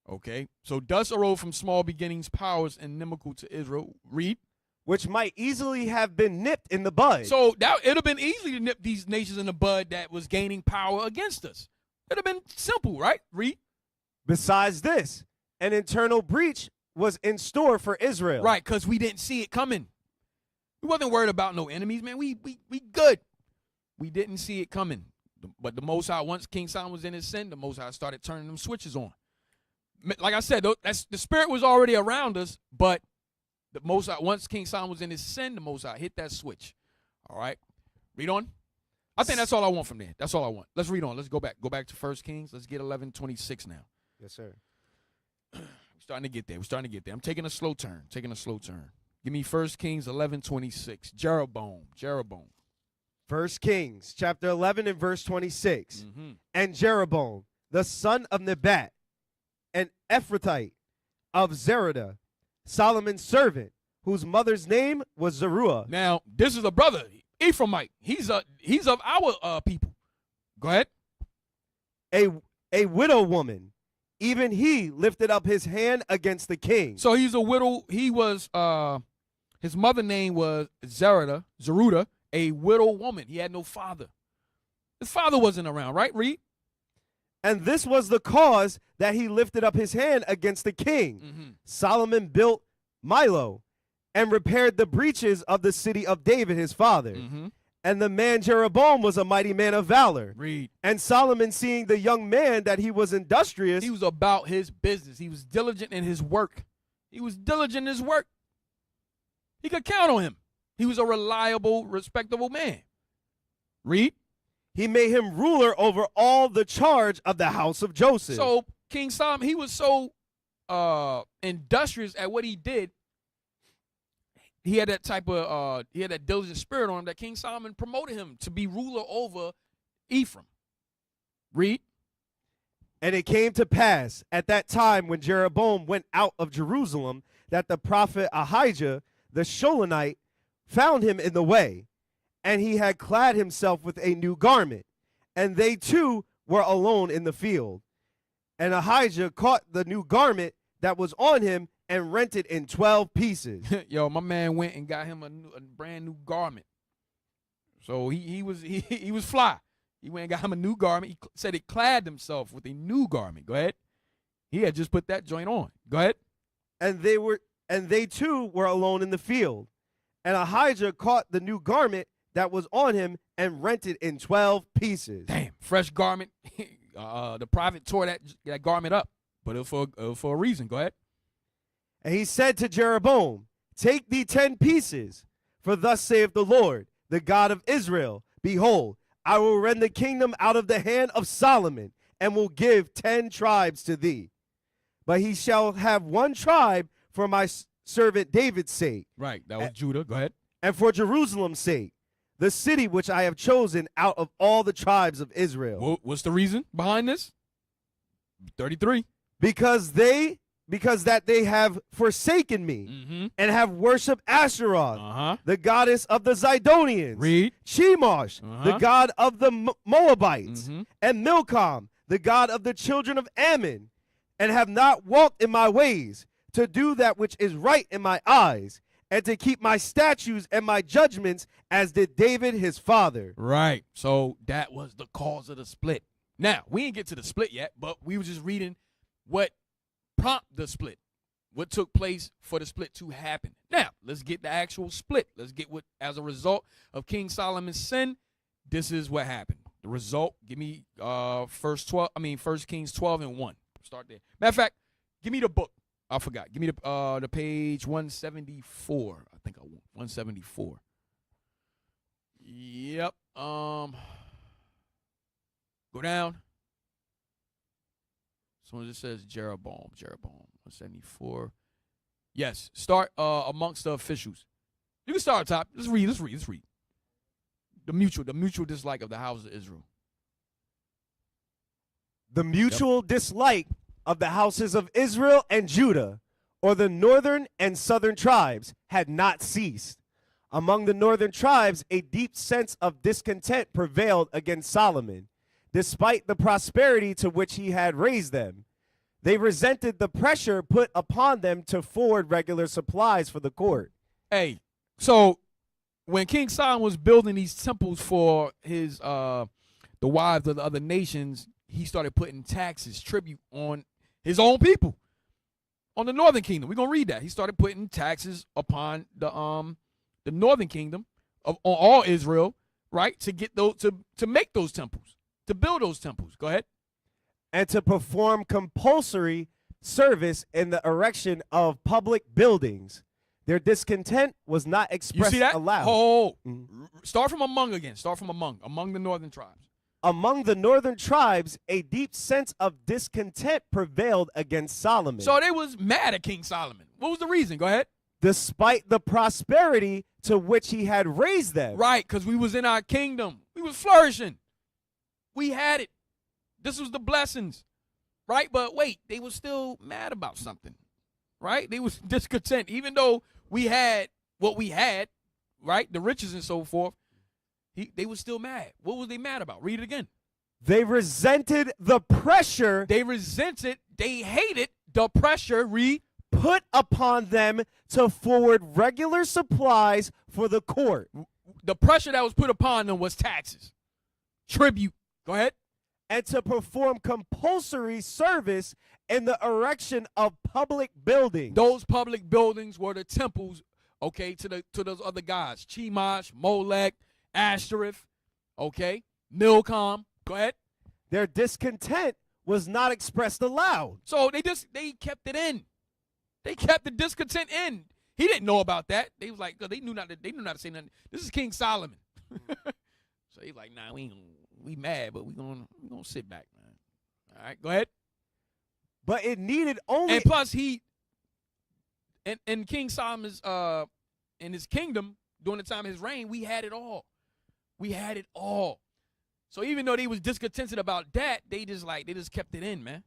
Okay. So thus arose from small beginnings powers inimical to Israel. Read. Which might easily have been nipped in the bud. So it would have been easy to nip these nations in the bud that was gaining power against us. It would have been simple, right? Read. Besides this, an internal breach was in store for Israel. Right, because we didn't see it coming. We wasn't worried about no enemies, man. We good. We didn't see it coming. But the Most High, once King Solomon was in his sin, the Most High started turning them switches on. Like I said, the spirit was already around us, but the Most High, once King Solomon was in his sin, the Most High hit that switch. All right? Read on. I think that's all I want from there. That's all I want. Let's read on. Let's go back. Go back to 1 Kings. Let's get 11:26 now. Yes, sir. We're starting to get there. I'm taking a slow turn. Give me 1 Kings 11:26. Jeroboam. 1 Kings chapter 11 and verse 26. And Jeroboam, the son of Nebat, an Ephrathite of Zerida, Solomon's servant, whose mother's name was Zeruiah. Now, this is a brother, Ephraimite. He's of our people. Go ahead. A widow woman, even he lifted up his hand against the king. So he's a widow. He was his mother name was Zeruiah, a widow woman. He had no father. His father wasn't around, right? Read. And this was the cause that he lifted up his hand against the king. Solomon built Milo and repaired the breaches of the city of David, his father. And the man Jeroboam was a mighty man of valor. Read. And Solomon, seeing the young man that he was industrious. He was about his business. He was diligent in his work. He could count on him. He was a reliable, respectable man. Read. He made him ruler over all the charge of the house of Joseph. So King Solomon, he was so industrious at what he did. He had that type of he had that diligent spirit on him that King Solomon promoted him to be ruler over Ephraim. Read. And it came to pass at that time when Jeroboam went out of Jerusalem that the prophet Ahijah the Shilonite found him in the way, and he had clad himself with a new garment, and they two were alone in the field. And Ahijah caught the new garment that was on him and rent it in 12 pieces. Yo, my man went and got him a brand new garment. So he was fly. He went and got him a new garment. He said he clad himself with a new garment. Go ahead. He had just put that joint on. Go ahead. And they too were alone in the field. And Ahijah caught the new garment that was on him and rent it in 12 pieces. Damn, fresh garment. The prophet tore that garment up, but it was for a reason. Go ahead. And he said to Jeroboam, take thee 10 pieces, for thus saith the Lord, the God of Israel, behold, I will rend the kingdom out of the hand of Solomon, and will give 10 tribes to thee. But he shall have one tribe for my servant David's sake. Right, that was Judah. Go ahead. And for Jerusalem's sake, the city which I have chosen out of all the tribes of Israel. What's the reason behind this? 33. Because that they have forsaken me and have worshipped Asheroth, the goddess of the Zidonians. Read. Chemosh, the god of the Moabites, and Milcom, the god of the children of Ammon, and have not walked in my ways to do that which is right in my eyes, and to keep my statutes and my judgments as did David his father. Right. So that was the cause of the split. Now, we didn't get to the split yet, but we were just reading what prompted the split, what took place for the split to happen. Now, let's get the actual split. Let's get what, as a result of King Solomon's sin, this is what happened. The result, give me 1 Kings 12 and 1. Start there. Matter of fact, give me the book. I forgot. Give me the page 174. I think I want 174. Yep. Go down. So it says Jeroboam 174. Yes. Start amongst the officials. You can start at the top. Let's read. The mutual dislike of the house of Israel. The mutual dislike of the houses of Israel and Judah, or the northern and southern tribes, had not ceased. Among the northern tribes, a deep sense of discontent prevailed against Solomon, despite the prosperity to which he had raised them. They resented the pressure put upon them to forward regular supplies for the court. Hey, so when King Solomon was building these temples for his the wives of the other nations, he started putting taxes, tribute on his own people, on the northern kingdom. We're gonna read that. He started putting taxes upon the northern kingdom on all Israel, right? To get those to make those temples, to build those temples. Go ahead. And to perform compulsory service in the erection of public buildings. Their discontent was not expressed You see that? aloud. Start from among again. Start from among the northern tribes. Among the northern tribes, a deep sense of discontent prevailed against Solomon. So they was mad at King Solomon. What was the reason? Go ahead. despite the prosperity to which he had raised them. Right, because we was in our kingdom. We was flourishing. We had it. This was the blessings. Right? But wait, they were still mad about something. Right? They was discontent. Even though we had what we had, right? The riches and so forth, they were still mad. What was they mad about? Read it again. They resented the pressure They resented, they hated the pressure, put upon them to forward regular supplies for the court. the pressure that was put upon them was taxes, tribute. Go ahead. And to perform compulsory service in the erection of public buildings. Those public buildings were the temples, okay, to those other gods. Chemosh, Molech, Ashtoreth, okay, Milcom. Go ahead. Their discontent was not expressed aloud. So they kept it in. They kept the discontent in. He didn't know about that. They was like, 'cause they knew not to say nothing. This is King Solomon. So he's like, nah, we mad, but we gonna sit back, man. All right, go ahead. But it needed only. And plus, in King Solomon's in his kingdom during the time of his reign, we had it all. We had it all. So even though they was discontented about that, they just kept it in, man.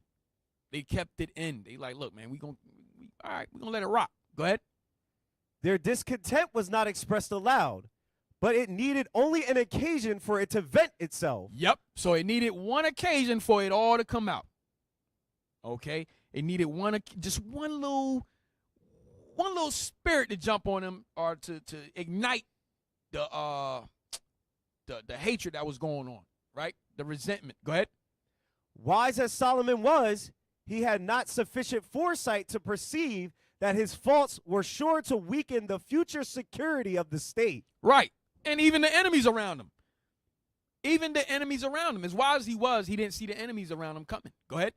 They kept it in. They like, look, man, all right, we're gonna let it rock. Go ahead. Their discontent was not expressed aloud, but it needed only an occasion for it to vent itself. Yep. So it needed one occasion for it all to come out. Okay. It needed one little spirit to jump on them, or to ignite the hatred that was going on. Right. The resentment. Go ahead. Wise as Solomon was, he had not sufficient foresight to perceive that his faults were sure to weaken the future security of the state. Right. And even the enemies around him. As wise as he was, he didn't see the enemies around him coming. Go ahead.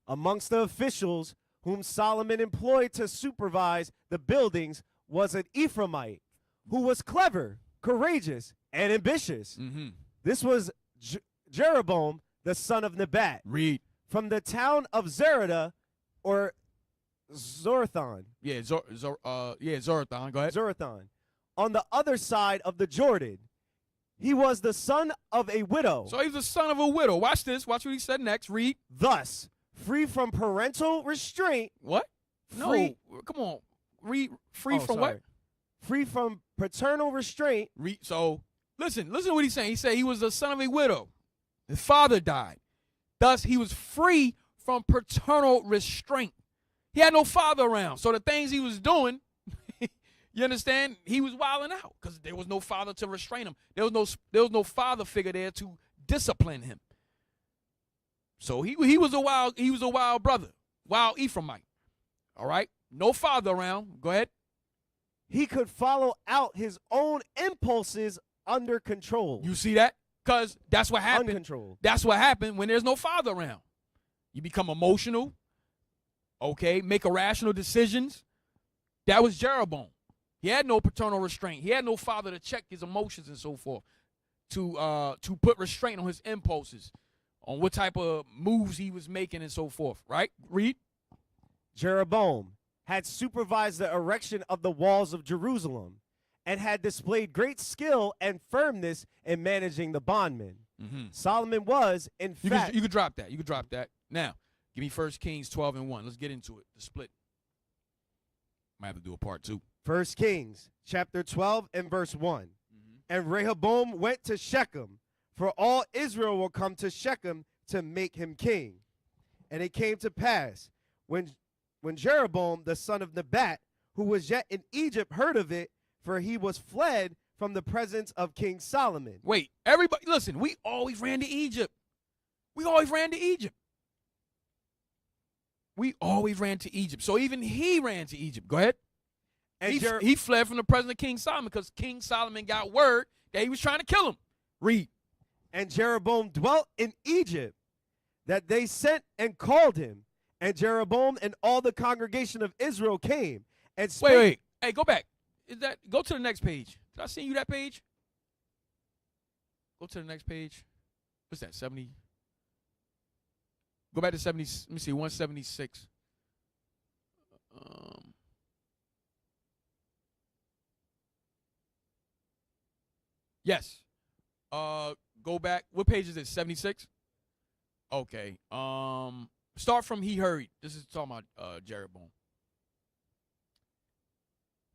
Amongst the officials whom Solomon employed to supervise the buildings was an Ephraimite who was clever, courageous, and ambitious. Mm-hmm. This was Jeroboam, the son of Nebat, Read. from the town of Zerida, or Zorathon. Yeah, Zorathon. Go ahead. Zorathon. On the other side of the Jordan. He was the son of a widow. So he's the son of a widow. Watch this. Watch what he said next. Read. Thus, free from parental restraint. What? Free. No. Come on. Read. Free from sorry. what? Free from paternal restraint. Read. So listen to what he's saying. He said he was the son of a widow. His father died. Thus, he was free from paternal restraint. He had no father around. So the things he was doing, you understand, he was wilding out because there was no father to restrain him. There was no father figure there to discipline him. So he was a wild brother, wild Ephraimite. All right? No father around. Go ahead. He could follow out his own impulses under control. You see that? Because that's what happened. Uncontrolled. That's what happened when there's no father around. You become emotional, okay, make irrational decisions. That was Jeroboam. He had no paternal restraint. He had no father to check his emotions and so forth, to put restraint on his impulses, on what type of moves he was making and so forth, right? Read. Jeroboam had supervised the erection of the walls of Jerusalem and had displayed great skill and firmness in managing the bondmen. Mm-hmm. Solomon was, in fact... You could drop that. You could drop that. Now, give me 1 Kings 12:1. Let's get into it, the split. Might have to do a part 2. 1 Kings, chapter 12 and verse 1. Mm-hmm. And Rehoboam went to Shechem, for all Israel will come to Shechem to make him king. And it came to pass, when Jeroboam, the son of Nebat, who was yet in Egypt, heard of it, for he was fled from the presence of King Solomon. Wait, everybody, listen, we always ran to Egypt. We always ran to Egypt. So even he ran to Egypt. Go ahead. And he fled from the presence of King Solomon because King Solomon got word that he was trying to kill him. Read. And Jeroboam dwelt in Egypt, that they sent and called him. And Jeroboam and all the congregation of Israel came and spake. Wait. Hey, go back. Go to the next page. Did I send you that page? Go to the next page. What's that, 70? Go back to 70. Let me see, 176. Yes. Go back. What page is it? 76? Okay. Start from he hurried. This is talking about Jeroboam.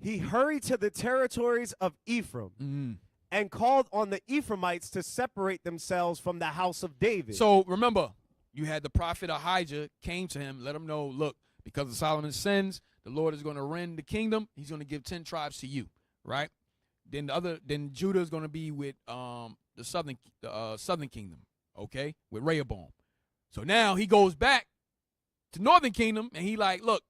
He hurried to the territories of Ephraim and called on the Ephraimites to separate themselves from the house of David. So remember, you had the prophet Ahijah came to him, let him know, look, because of Solomon's sins, the Lord is going to rend the kingdom. He's going to give 10 tribes to you, right? Then Judah is going to be with the southern kingdom, okay, with Rehoboam. So now he goes back to northern kingdom, and he like, look,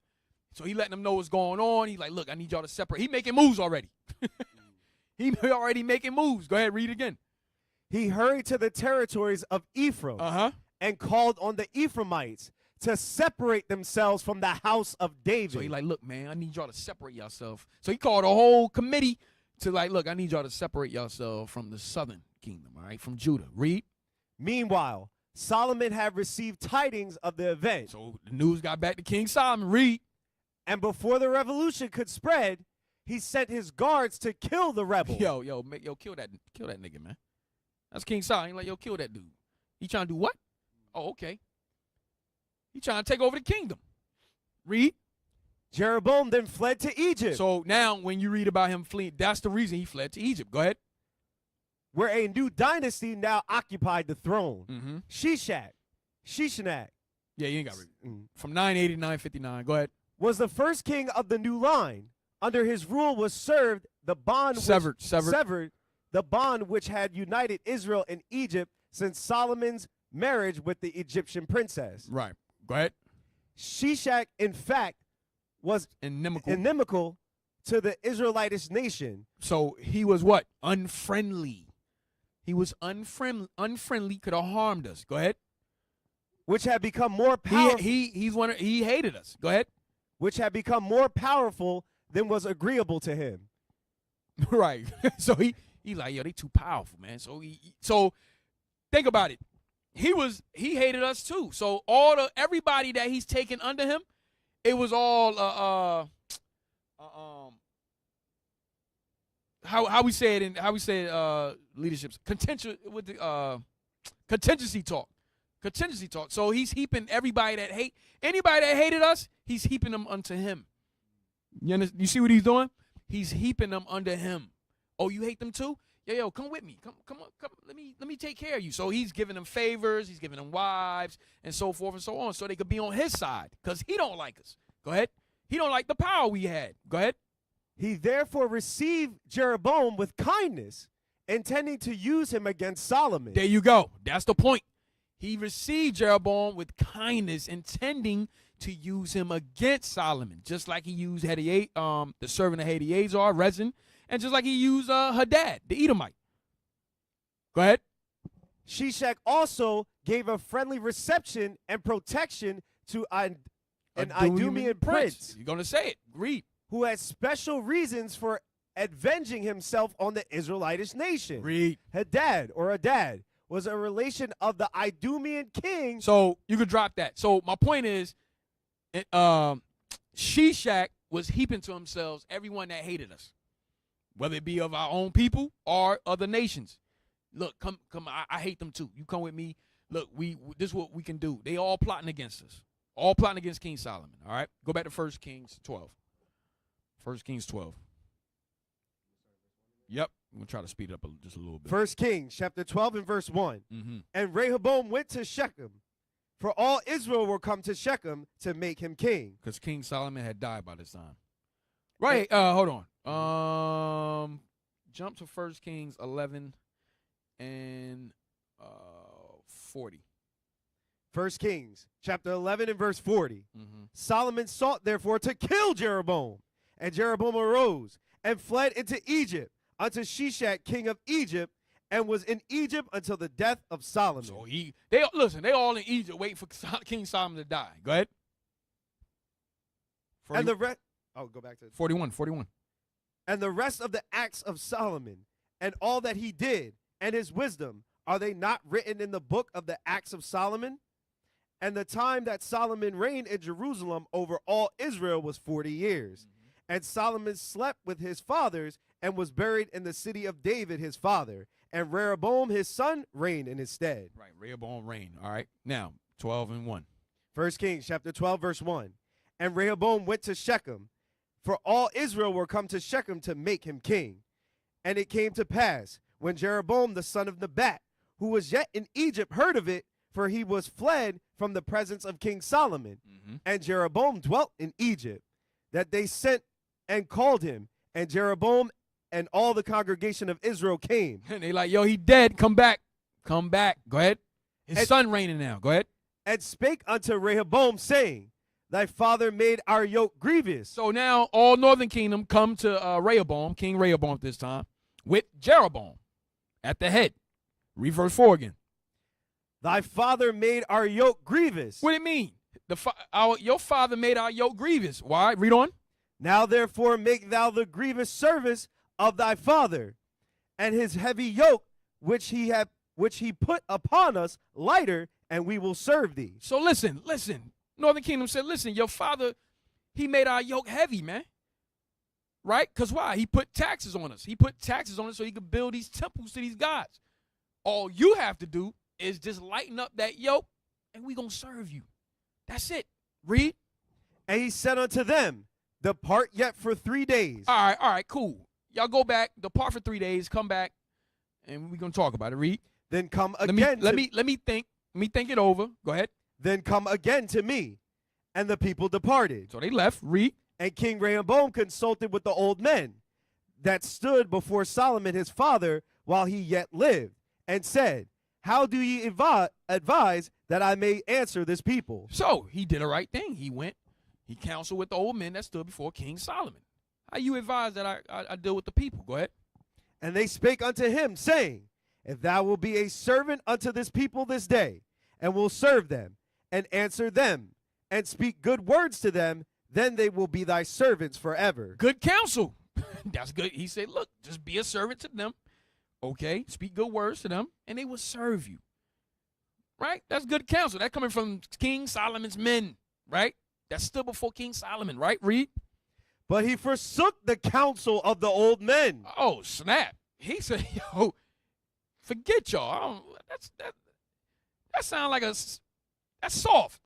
so he letting them know what's going on. He's like, look, I need y'all to separate. He making moves already. He already making moves. Go ahead, read again. He hurried to the territories of Ephraim and called on the Ephraimites to separate themselves from the house of David. So he like, look, man, I need y'all to separate yourself. So he called a whole committee to like, look, I need y'all to separate yourself from the southern kingdom, all right, from Judah. Read. Meanwhile, Solomon had received tidings of the event. So the news got back to King Solomon. Read. And before the revolution could spread, he sent his guards to kill the rebel. Yo, kill that nigga, man. That's King Solomon. He like, yo, kill that dude. He trying to do what? Oh, okay. He trying to take over the kingdom. Read. Jeroboam then fled to Egypt. So now when you read about him fleeing, that's the reason he fled to Egypt. Go ahead. Where a new dynasty now occupied the throne. Shishak. Yeah, you ain't got to read. From 980 to 959. Go ahead. Was the first king of the new line. Under his rule was severed the bond the bond which had united Israel and Egypt since Solomon's marriage with the Egyptian princess. Right. Go ahead. Shishak, in fact, was inimical to the Israelitish nation. So he was what? Unfriendly. He was unfriendly, could have harmed us. Go ahead. Which had become more powerful. He hated us. Go ahead. Which had become more powerful than was agreeable to him. Right. So he like, yo, they too powerful, man. So think about it. He hated us too. So everybody that he's taken under him, it was all how we say it leadership's contingency talk. So he's heaping anybody that hated us, he's heaping them unto him. You see what he's doing? He's heaping them under him. Oh, you hate them too? Yo, come with me. Come on. Let me take care of you. So he's giving them favors, he's giving them wives, and so forth and so on, so they could be on his side, because he don't like us. Go ahead. He don't like the power we had. Go ahead. He therefore received Jeroboam with kindness, intending to use him against Solomon. There you go. That's the point. He received Jeroboam with kindness, intending to use him against Solomon, just like he used the servant of Hadaezer, Rezin, and just like he used Hadad, the Edomite. Go ahead. Shishak also gave a friendly reception and protection to an Idumean prince. You're going to say it. Read. Who had special reasons for avenging himself on the Israelitish nation. Read. Hadad was a relation of the Idumean king. So you could drop that. So my point is, Shishak was heaping to himself everyone that hated us, whether it be of our own people or other nations. Look, come, I hate them too. You come with me. Look, this is what we can do. They all plotting against us. All plotting against King Solomon. All right? Go back to 1 Kings 12. 1 Kings 12. Yep. I'm going to try to speed it up just a little bit. 1 Kings chapter 12 and verse 1. And Rehoboam went to Shechem, for all Israel were come to Shechem to make him king. Because King Solomon had died by this time. Right. Hold on. Jump to 1 Kings 11 and 40. 1 Kings chapter 11 and verse 40. Solomon sought therefore to kill Jeroboam. And Jeroboam arose and fled into Egypt unto Shishak king of Egypt, and was in Egypt until the death of Solomon. So they all in Egypt waiting for King Solomon to die. Go ahead. 40, and the rest. Oh, go back to 41. And the rest of the acts of Solomon, and all that he did, and his wisdom, are they not written in the book of the acts of Solomon? And the time that Solomon reigned in Jerusalem over all Israel was 40 years. And Solomon slept with his fathers and was buried in the city of David his father. And Rehoboam his son reigned in his stead. Right, Rehoboam reigned. All right, now 12 and 1. 1 Kings chapter 12, verse 1. And Rehoboam went to Shechem, for all Israel were come to Shechem to make him king. And it came to pass, when Jeroboam the son of Nebat, who was yet in Egypt, heard of it, for he was fled from the presence of King Solomon, and Jeroboam dwelt in Egypt, that they sent and called him, and Jeroboam and all the congregation of Israel came. And they like, yo, he dead. Come back. Come back. Go ahead. His son reigning now. Go ahead. And spake unto Rehoboam, saying, Thy father made our yoke grievous. So now all northern kingdom come to Rehoboam, King Rehoboam at this time, with Jeroboam at the head. Read verse 4 again. Thy father made our yoke grievous. What do you mean? Your father made our yoke grievous. Why? Read on. Now therefore make thou the grievous service of thy father, and his heavy yoke which he put upon us lighter, and we will serve thee. So listen. Northern Kingdom said, listen, your father, he made our yoke heavy, man. Right? Because why? He put taxes on us. He put taxes on us so he could build these temples to these gods. All you have to do is just lighten up that yoke, and we going to serve you. That's it. Read. And he said unto them, Depart yet for 3 days. All right, cool. Y'all go back, depart for 3 days, come back, and we're going to talk about it. Read. Then come again. Let me think. Let me think it over. Go ahead. Then come again to me. And the people departed. So they left. Read. And King Rehoboam consulted with the old men that stood before Solomon his father while he yet lived, and said, How do ye advise that I may answer this people? So he did a right thing. He went, he counseled with the old men that stood before King Solomon. How you advise that I deal with the people? Go ahead. And they spake unto him, saying, If thou wilt be a servant unto this people this day, and will serve them, and answer them, and speak good words to them, then they will be thy servants forever. Good counsel. That's good. He said, look, just be a servant to them. Okay, speak good words to them, and they will serve you. Right? That's good counsel. That coming from King Solomon's men, right? That stood before King Solomon, right? Read. But he forsook the counsel of the old men. Oh, snap. He said, yo, forget y'all. That sounds like that's soft.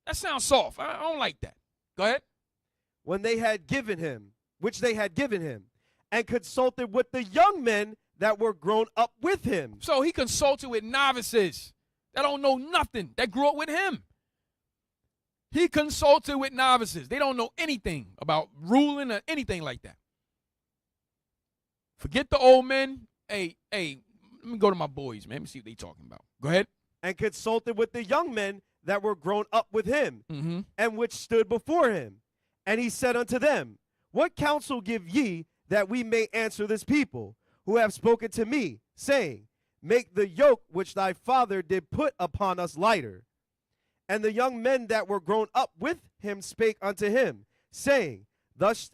That sounds soft. I don't like that. Go ahead. Which they had given him, and consulted with the young men that were grown up with him. So he consulted with novices that don't know nothing, that grew up with him. He consulted with novices. They don't know anything about ruling or anything like that. Forget the old men. Hey, let me go to my boys, man. Let me see what they talking about. Go ahead. And consulted with the young men that were grown up with him, and which stood before him. And he said unto them, What counsel give ye that we may answer this people, who have spoken to me, saying, Make the yoke which thy father did put upon us lighter? And the young men that were grown up with him spake unto him, saying, Thus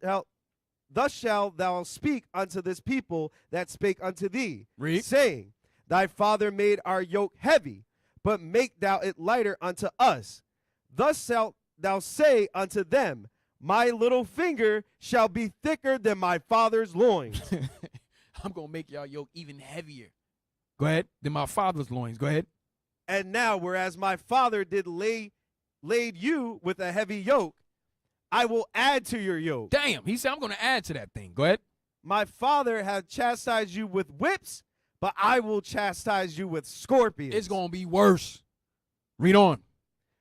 shalt thou speak unto this people that spake unto thee, Read. saying, Thy father made our yoke heavy, but make thou it lighter unto us. Thus shalt thou say unto them, My little finger shall be thicker than my father's loins. I'm going to make y'all yoke even heavier. Go ahead. Than my father's loins. Go ahead. And now, whereas my father did laid you with a heavy yoke, I will add to your yoke. Damn. He said, I'm going to add to that thing. Go ahead. My father hath chastised you with whips, but I will chastise you with scorpions. It's going to be worse. Read on.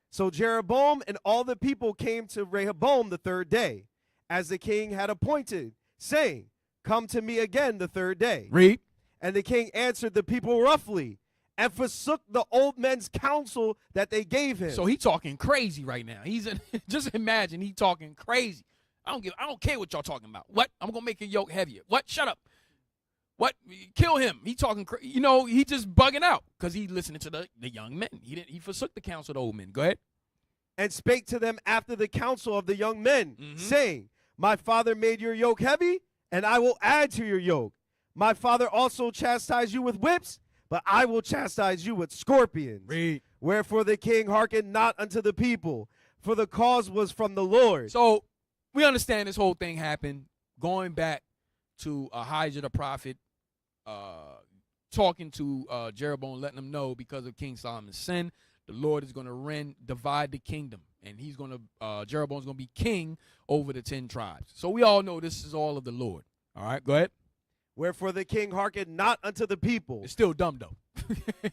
So Jeroboam and all the people came to Rehoboam the third day, as the king had appointed, saying, Come to me again the third day. Read. And the king answered the people roughly, and forsook the old men's counsel that they gave him. So he talking crazy right now. Just imagine he talking crazy. I don't care what y'all talking about. What? I'm gonna make a yoke heavier. What? Shut up. What? Kill him. He talking crazy. He just bugging out because he listening to the young men. He forsook the counsel of the old men. Go ahead. And spake to them after the counsel of the young men, saying, My father made your yoke heavy, and I will add to your yoke. My father also chastised you with whips, but I will chastise you with scorpions. Read. Wherefore the king hearkened not unto the people, for the cause was from the Lord. So we understand this whole thing happened going back to Ahijah the prophet talking to Jeroboam, letting him know because of King Solomon's sin, the Lord is going to divide the kingdom, and he's going to Jeroboam's going to be king over the 10 tribes. So we all know this is all of the Lord. All right, go ahead. Wherefore the king hearkened not unto the people. It's still dumb though.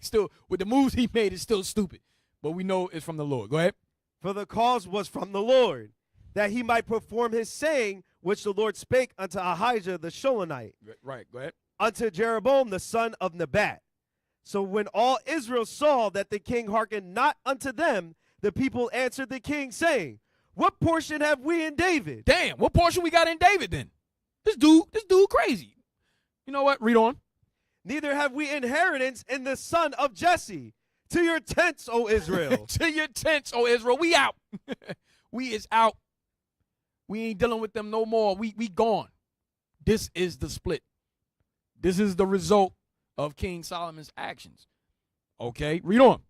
Still, with the moves he made, it's still stupid. But we know it's from the Lord. Go ahead. For the cause was from the Lord, that he might perform his saying, which the Lord spake unto Ahijah the Shilonite, Right, go ahead. unto Jeroboam the son of Nebat. So when all Israel saw that the king hearkened not unto them, the people answered the king, saying, what portion have we in David? Damn, what portion we got in David then? This dude crazy. You know what? Read on. Neither have we inheritance in the son of Jesse. To your tents, O Israel. To your tents, O Israel. We out. We is out. We ain't dealing with them no more. We gone. This is the split. This is the result of King Solomon's actions. Okay, read on.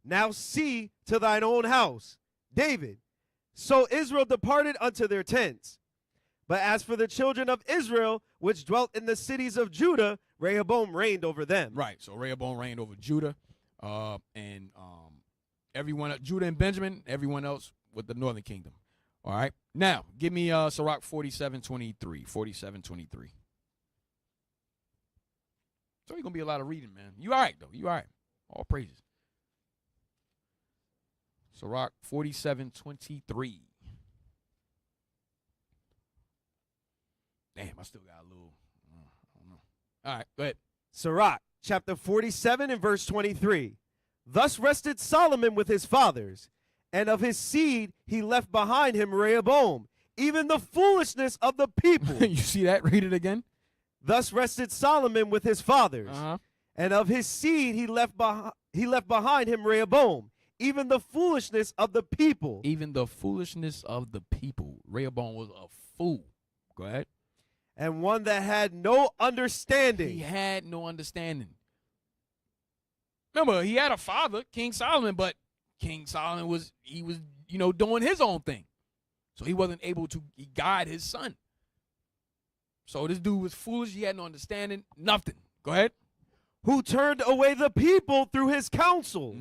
Now see to thine own house, David. So Israel departed unto their tents. But as for the children of Israel, which dwelt in the cities of Judah, Rehoboam reigned over them. Right, so Rehoboam reigned over Judah, and everyone, Judah and Benjamin, everyone else with the northern kingdom. All right, now give me Sirach 47:23. 47:23. So you're gonna be a lot of reading, man. You all right though? You all right? All praises. Sirach 47:23. Damn, I still got a little, I don't know. All right, go ahead. Sirach, chapter 47 and verse 23. Thus rested Solomon with his fathers, and of his seed he left behind him Rehoboam, even the foolishness of the people. You see that? Read it again. Thus rested Solomon with his fathers, and of his seed he left behind him Rehoboam, even the foolishness of the people. Even the foolishness of the people. Rehoboam was a fool. Go ahead. And one that had no understanding. He had no understanding. Remember, he had a father, King Solomon, but King Solomon was doing his own thing. So he wasn't able to guide his son. So this dude was foolish. He had no understanding. Nothing. Go ahead. Who turned away the people through his counsel.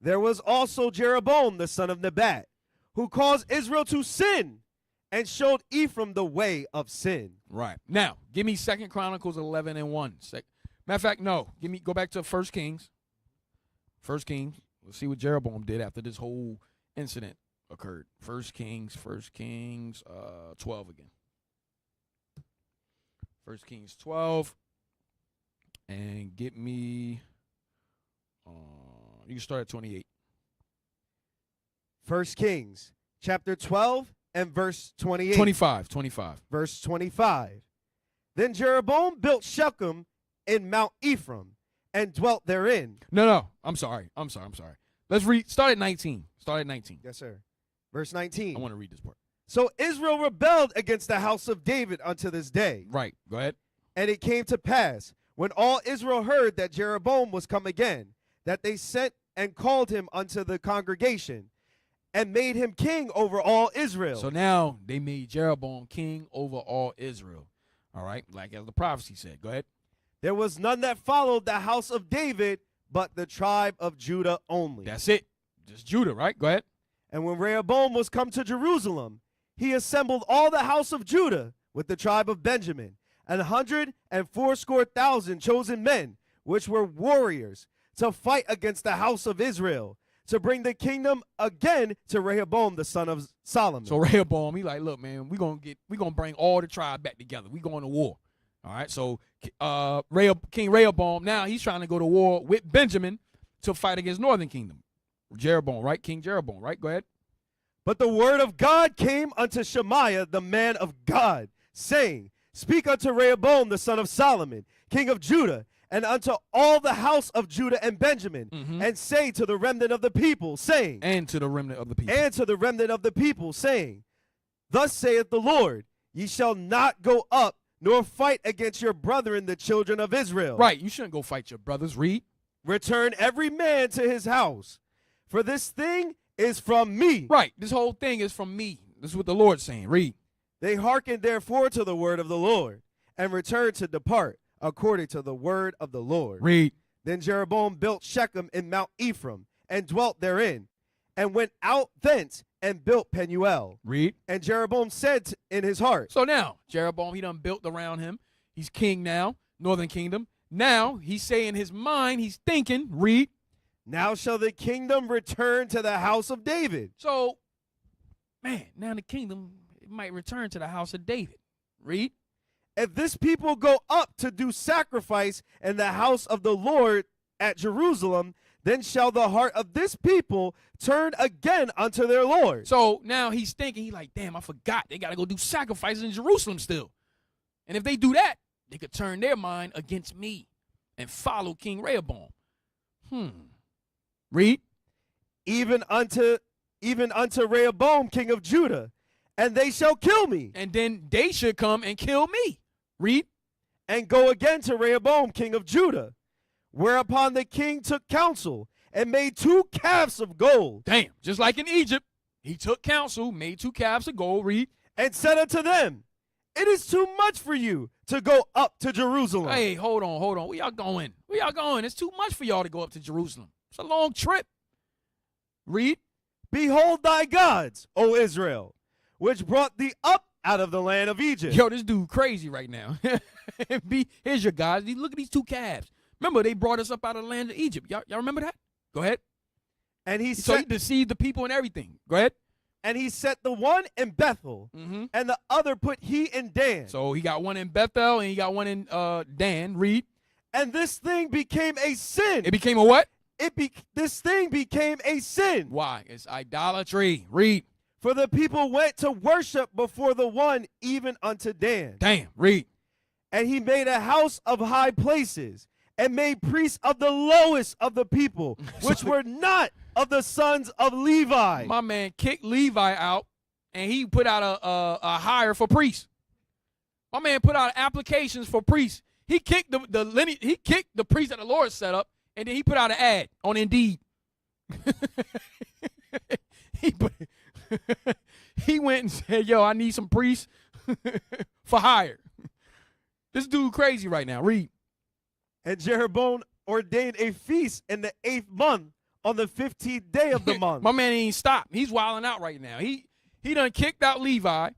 There was also Jeroboam, the son of Nebat, who caused Israel to sin and showed Ephraim the way of sin. Right. Now, give me 2 Chronicles 11 and 1. Matter of fact, no. Go back to 1 Kings. 1 Kings. Let's see what Jeroboam did after this whole incident occurred. 1 Kings 12 again. 1 Kings 12. And get me, you can start at 28. 1 Kings chapter 12 and verse 28. 25. Verse 25. Then Jeroboam built Shechem in Mount Ephraim and dwelt therein. No. I'm sorry. Let's read. Start at 19. Yes, sir. Verse 19. I want to read this part. So Israel rebelled against the house of David unto this day. Right. Go ahead. And it came to pass, when all Israel heard that Jeroboam was come again, that they sent and called him unto the congregation, and made him king over all Israel. So now they made Jeroboam king over all Israel. All right, like as the prophecy said. Go ahead. There was none that followed the house of David, but the tribe of Judah only. That's it. Just Judah, right? Go ahead. And when Rehoboam was come to Jerusalem, he assembled all the house of Judah with the tribe of Benjamin, 180,000 chosen men, which were warriors, to fight against the house of Israel, to bring the kingdom again to Rehoboam the son of Solomon. So Rehoboam, he like, look, man, we gonna bring all the tribe back together. We going to war. All right. So King Rehoboam, now he's trying to go to war with Benjamin to fight against Northern Kingdom. Jeroboam, right? King Jeroboam, right? Go ahead. But the word of God came unto Shemaiah, the man of God, saying, Speak unto Rehoboam the son of Solomon, king of Judah, and unto all the house of Judah and Benjamin, and say to the remnant of the people, saying, And to the remnant of the people. And to the remnant of the people, saying, Thus saith the Lord, ye shall not go up, nor fight against your brethren, the children of Israel. Right, you shouldn't go fight your brothers. Read. Return every man to his house, for this thing is from me. Right, this whole thing is from me. This is what the Lord's saying. Read. They hearkened therefore to the word of the Lord, and returned to depart according to the word of the Lord. Read. Then Jeroboam built Shechem in Mount Ephraim, and dwelt therein, and went out thence and built Penuel. Read. And Jeroboam said in his heart. So now, Jeroboam, he done built around him. He's king now, northern kingdom. Now, he's saying in his mind, he's thinking, read. Now shall the kingdom return to the house of David. So, man, now the kingdom it might return to the house of David. Read. If this people go up to do sacrifice in the house of the Lord at Jerusalem, then shall the heart of this people turn again unto their Lord. So now he's thinking, he's like, damn, I forgot. They got to go do sacrifices in Jerusalem still. And if they do that, they could turn their mind against me and follow King Rehoboam. Read. Even unto Rehoboam, king of Judah, and they shall kill me. And then they should come and kill me. Read. And go again to Rehoboam, king of Judah. Whereupon the king took counsel and made 2 calves of gold. Damn, just like in Egypt, he took counsel, made 2 calves of gold. Read. And said unto them, it is too much for you to go up to Jerusalem. Hey, hold on. Where y'all going? It's too much for y'all to go up to Jerusalem. It's a long trip. Read. Behold thy gods, O Israel, which brought thee up out of the land of Egypt. Yo, this dude crazy right now. Here's your guys. Look at these 2 calves. Remember, they brought us up out of the land of Egypt. Y'all remember that? Go ahead. And he deceived the people and everything. Go ahead. And he set the one in Bethel, and the other put he in Dan. So he got one in Bethel and he got one in Dan. Read. And this thing became a sin. It became a what? This thing became a sin. Why? It's idolatry. Read. For the people went to worship before the one, even unto Dan. Damn. Read. And he made a house of high places, and made priests of the lowest of the people, which were not of the sons of Levi. My man kicked Levi out, and he put out a hire for priests. My man put out applications for priests. He kicked he kicked the priest that the Lord set up, and then he put out an ad on Indeed. He went and said, yo, I need some priests for hire. This dude crazy right now. Read. And Jeroboam ordained a feast in the 8th month on the 15th day of the month. My man ain't stopped. He's wilding out right now. He done kicked out Levi.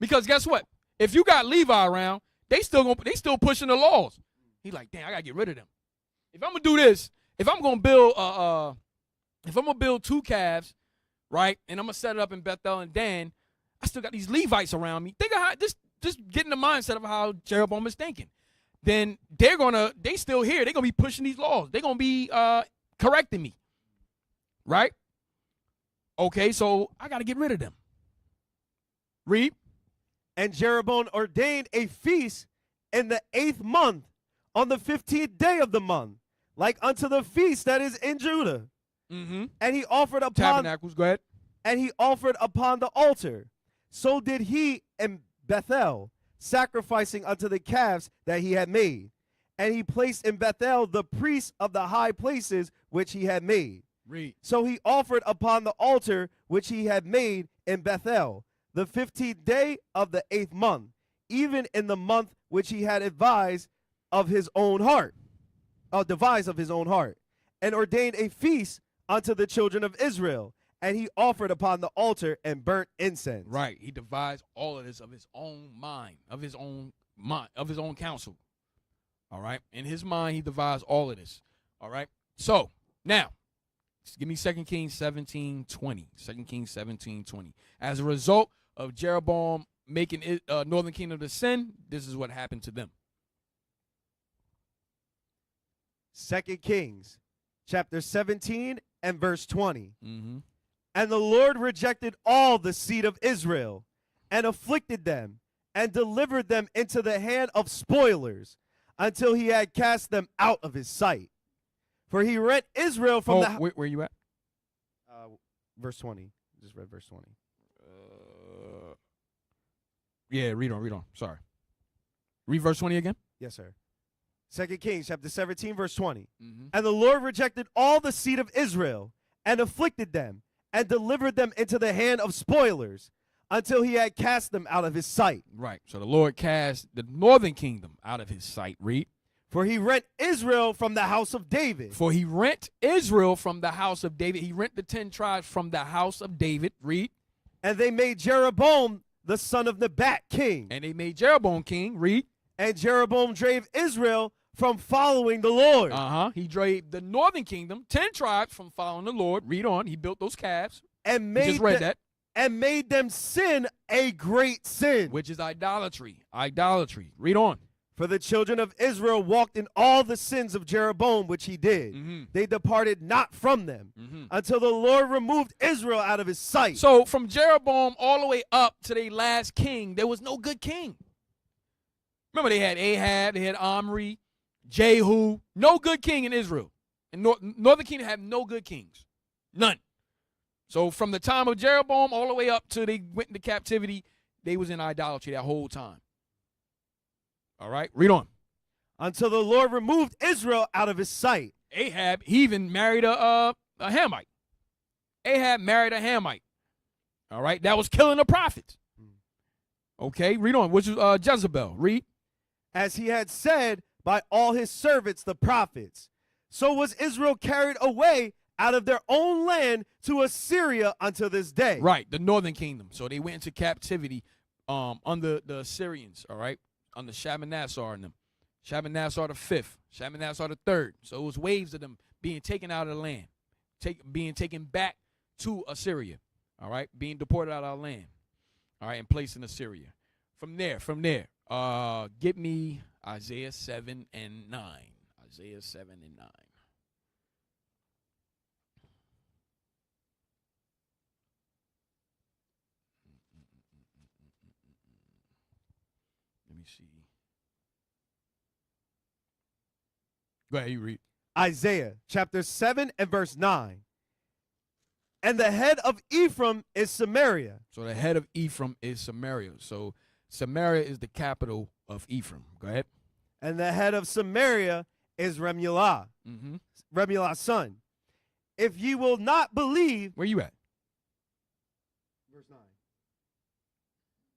Because guess what? If you got Levi around, they still pushing the laws. He's like, damn, I gotta get rid of them. If I'm gonna do this, if I'm gonna build 2 calves, right, and I'm gonna set it up in Bethel and Dan, I still got these Levites around me. Think of how just getting the mindset of how Jeroboam is thinking. Then they still here. They're gonna be pushing these laws. They're gonna be correcting me. Right? Okay, so I gotta get rid of them. Read. And Jeroboam ordained a feast in the 8th month on the 15th day of the month, like unto the feast that is in Judah. And he offered upon Tabernacles, go ahead. And he offered upon the altar. So did he in Bethel, sacrificing unto the calves that he had made. And he placed in Bethel the priests of the high places which he had made. Read. So he offered upon the altar which he had made in Bethel, the 15th day of the 8th month, even in the month which he had devised of his own heart, and ordained a feast unto the children of Israel. And he offered upon the altar and burnt incense. Right. He devised all of this of his own mind, of his own counsel. All right. In his mind, he devised all of this. All right. So now, give me 2 Kings 17:20. 2 Kings 17:20. As a result of Jeroboam making northern kingdom to sin, this is what happened to them. 2 Kings chapter 17 and verse 20. And the Lord rejected all the seed of Israel, and afflicted them, and delivered them into the hand of spoilers, until he had cast them out of his sight. For he rent Israel from where you at? Verse 20. Just read verse 20. Yeah, read on. Sorry. Read verse 20 again? Yes, sir. 2 Kings chapter 17, verse 20. And the Lord rejected all the seed of Israel, and afflicted them, and delivered them into the hand of spoilers until he had cast them out of his sight. Right. So the Lord cast the northern kingdom out of his sight. Read. For he rent Israel from the house of David. For he rent Israel from the house of David. He rent the 10 tribes from the house of David. Read. And they made Jeroboam the son of Nebat king. And they made Jeroboam king. Read. And Jeroboam drave Israel from following the Lord. He drave the northern kingdom, 10 tribes, from following the Lord. Read on. He built those calves. And We just read that. And made them sin a great sin. Which is idolatry. Idolatry. Read on. For the children of Israel walked in all the sins of Jeroboam, which he did. They departed not from them until the Lord removed Israel out of his sight. So from Jeroboam all the way up to their last king, there was no good king. Remember, they had Ahab, they had Omri, Jehu. No good king in Israel. And northern kingdom had no good kings. None. So from the time of Jeroboam all the way up to they went into captivity, they was in idolatry that whole time. All right, read on. Until the Lord removed Israel out of his sight. Ahab, he even married a Hamite. Ahab married a Hamite. All right, that was killing the prophets. Okay, read on. Which is Jezebel. Read. As he had said by all his servants, the prophets. So was Israel carried away out of their own land to Assyria until this day. Right, the northern kingdom. So they went into captivity under the Assyrians, all right, under Shalmaneser and them. Shalmaneser the 5th, Shalmaneser the 3rd. So it was waves of them being taken out of the land, being taken back to Assyria, all right, being deported out of our land, all right, and placed in Assyria. From there, get me Isaiah 7 and 9. Isaiah 7 and 9. Let me see. Go ahead, you read. Isaiah chapter 7 and verse 9. And the head of Ephraim is Samaria. So the head of Ephraim is Samaria. So Samaria is the capital of Ephraim. Go ahead. And the head of Samaria is Remulah, Remulah's son. If ye will not believe. Where you at? Verse 9.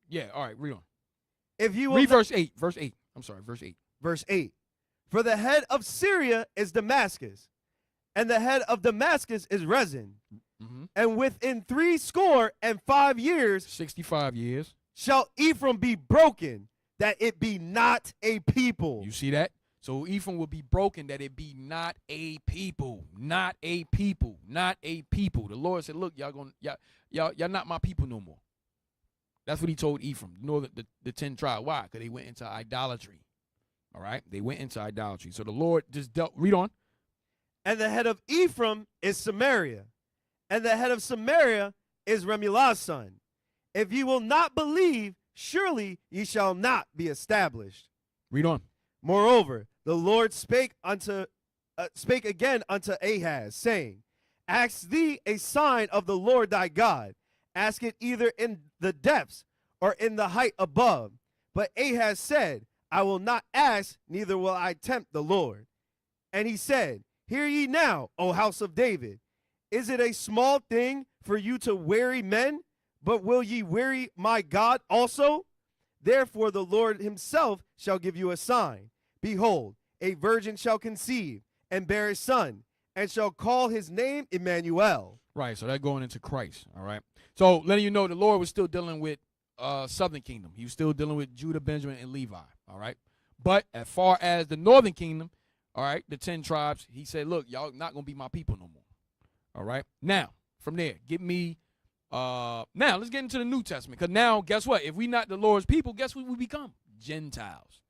Yeah, all right, read on. If you will read verse 8. Verse 8. I'm sorry, verse 8. Verse 8. For the head of Syria is Damascus, and the head of Damascus is Rezin. And within 65 years, 65 years, shall Ephraim be broken, that it be not a people. You see that? So Ephraim will be broken, that it be not a people, not a people, not a people. The Lord said, "Look, y'all not my people no more." That's what He told Ephraim, the 10 tribes. Why? Because they went into idolatry. All right, they went into idolatry. So the Lord just dealt. Read on. And the head of Ephraim is Samaria, and the head of Samaria is Remulah's son. If ye will not believe, surely ye shall not be established. Read on. Moreover, the Lord spake again unto Ahaz, saying, Ask thee a sign of the Lord thy God. Ask it either in the depths or in the height above. But Ahaz said, I will not ask, neither will I tempt the Lord. And he said, Hear ye now, O house of David. Is it a small thing for you to weary men? But will ye weary my God also? Therefore the Lord himself shall give you a sign. Behold, a virgin shall conceive and bear a son, and shall call his name Emmanuel. Right, so that's going into Christ, all right? So letting you know the Lord was still dealing with southern kingdom. He was still dealing with Judah, Benjamin, and Levi, all right? But as far as the northern kingdom, all right, the 10 tribes, he said, look, y'all not going to be my people no more, all right? Now, from there, get me, now let's get into the New Testament, because now, guess what? If we not the Lord's people, guess what we become? Gentiles.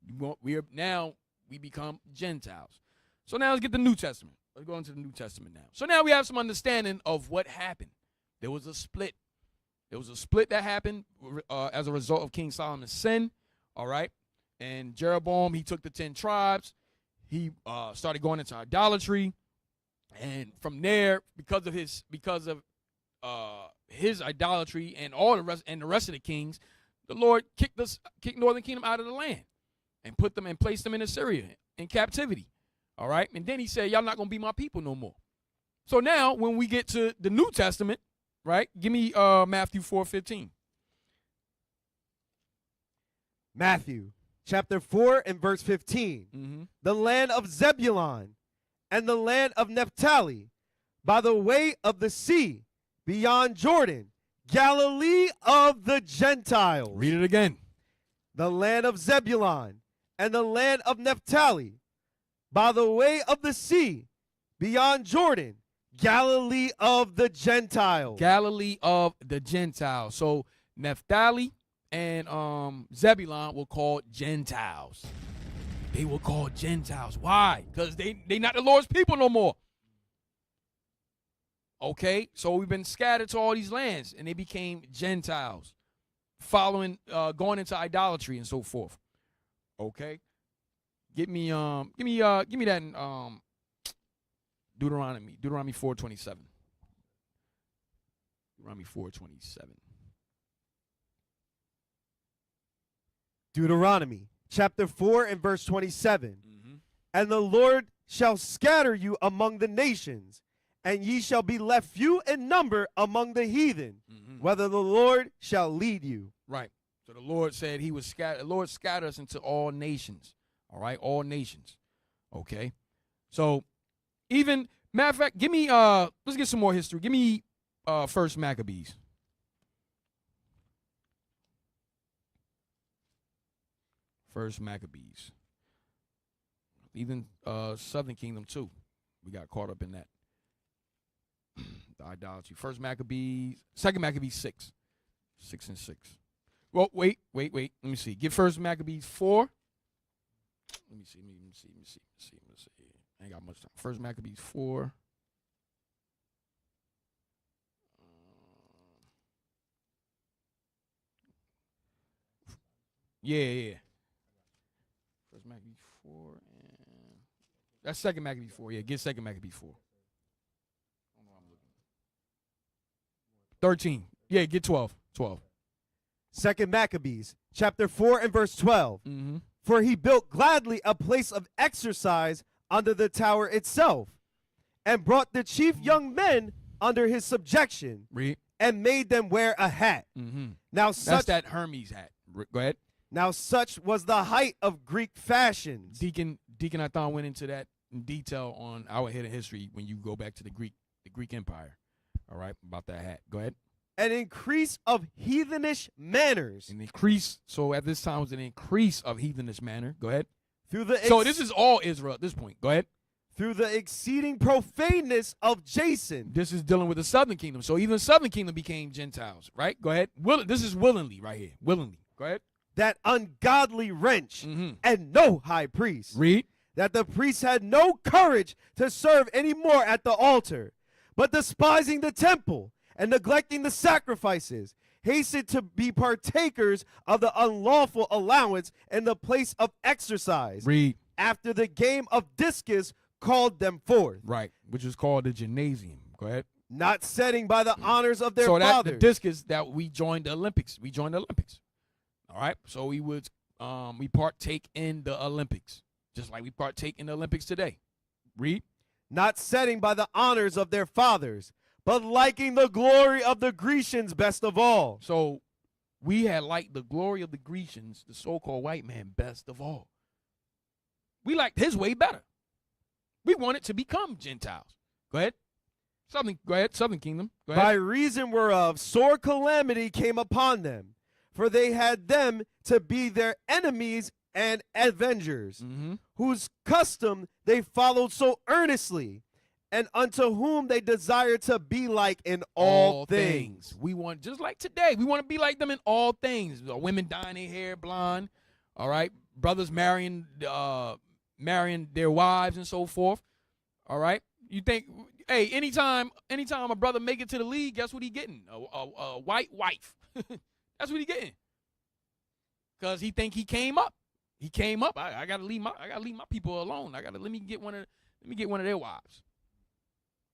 We become Gentiles. So now let's get the New Testament. Let's go into the New Testament now. So now we have some understanding of what happened. There was a split. There was a split that happened as a result of King Solomon's sin, all right? And Jeroboam, he took the 10 tribes. He started going into idolatry. And from there, because of his idolatry and all the rest of the kings, the Lord kicked Northern Kingdom out of the land and put them and placed them in Assyria in captivity. All right? And then he said, y'all not going to be my people no more. So now when we get to the New Testament, right? Give me Matthew 4:15. Matthew chapter 4 and verse 15. Mm-hmm. The land of Zebulun and the land of Naphtali, by the way of the sea, beyond Jordan, Galilee of the Gentiles. Read it again. The land of Zebulun and the land of Naphtali, by the way of the sea, beyond Jordan, Galilee of the Gentiles. Galilee of the Gentiles. So Naphtali and Zebulun were called Gentiles. They were called Gentiles. Why? Because they not the Lord's people no more. Okay, so we've been scattered to all these lands, and they became Gentiles, following, going into idolatry and so forth. Okay, give me that in Deuteronomy 4:27. Deuteronomy 4:27. Deuteronomy chapter 4 and verse 27. Mm-hmm. And the Lord shall scatter you among the nations, and ye shall be left few in number among the heathen, whether the Lord shall lead you. Right. So the Lord said he was scattered. The Lord scattered us into all nations. All right, all nations. Okay. So even, matter of fact, give me let's get some more history. Give me First Maccabees. First Maccabees. Even Southern Kingdom too. We got caught up in that. The idolatry. First Maccabees, Second Maccabees 6. 6 and 6. Well, wait. Let me see. Get First Maccabees 4. Let me see. I ain't got much time. First Maccabees 4. Yeah. First Maccabees 4 and that's Second Maccabees 4. Yeah, get Second Maccabees 4. 13. Yeah, get 12. 12. Second Maccabees chapter 4 and verse 12. Mm-hmm. For he built gladly a place of exercise under the tower itself, and brought the chief young men under his subjection, Read. and made them wear a hat. Mm-hmm. Now That's such that Hermes hat. Go ahead. Now such was the height of Greek fashions. Deacon Athan went into that in detail on our hidden history when you go back to the Greek Empire. All right, about that hat. Go ahead. An increase of heathenish manners. An increase. So at this time was an increase of heathenish manner. Go ahead. So this is all Israel at this point. Go ahead. Through the exceeding profaneness of Jason. This is dealing with the southern kingdom. So even the southern kingdom became Gentiles, right? Go ahead. This is willingly right here. Willingly. Go ahead. That ungodly wretch and no high priest. Read. That the priests had no courage to serve any more at the altar, but despising the temple and neglecting the sacrifices, hastened to be partakers of the unlawful allowance in the place of exercise. Read. After the game of discus called them forth. Right, which is called the gymnasium. Go ahead. Not setting by the honors of their so that fathers. the discus that we joined the Olympics. We joined the Olympics. All right. So we would we partake in the Olympics, just like we partake in the Olympics today. Read. Not setting by the honors of their fathers, but liking the glory of the Grecians best of all. So we had liked the glory of the Grecians, the so-called white man, best of all. We liked his way better. We wanted to become Gentiles. Go ahead. Southern Kingdom. Go ahead. By reason whereof sore calamity came upon them, for they had them to be their enemies and avengers, whose custom they followed so earnestly, and unto whom they desired to be like in all things. We want, just like today, we want to be like them in all things. Women dyeing their hair blonde, all right? Brothers marrying their wives and so forth, all right? You think, hey, anytime a brother make it to the league, guess what he getting? A white wife. That's what he getting. Because he think he came up. He came up. I gotta leave my people alone. Let me get one of their wives.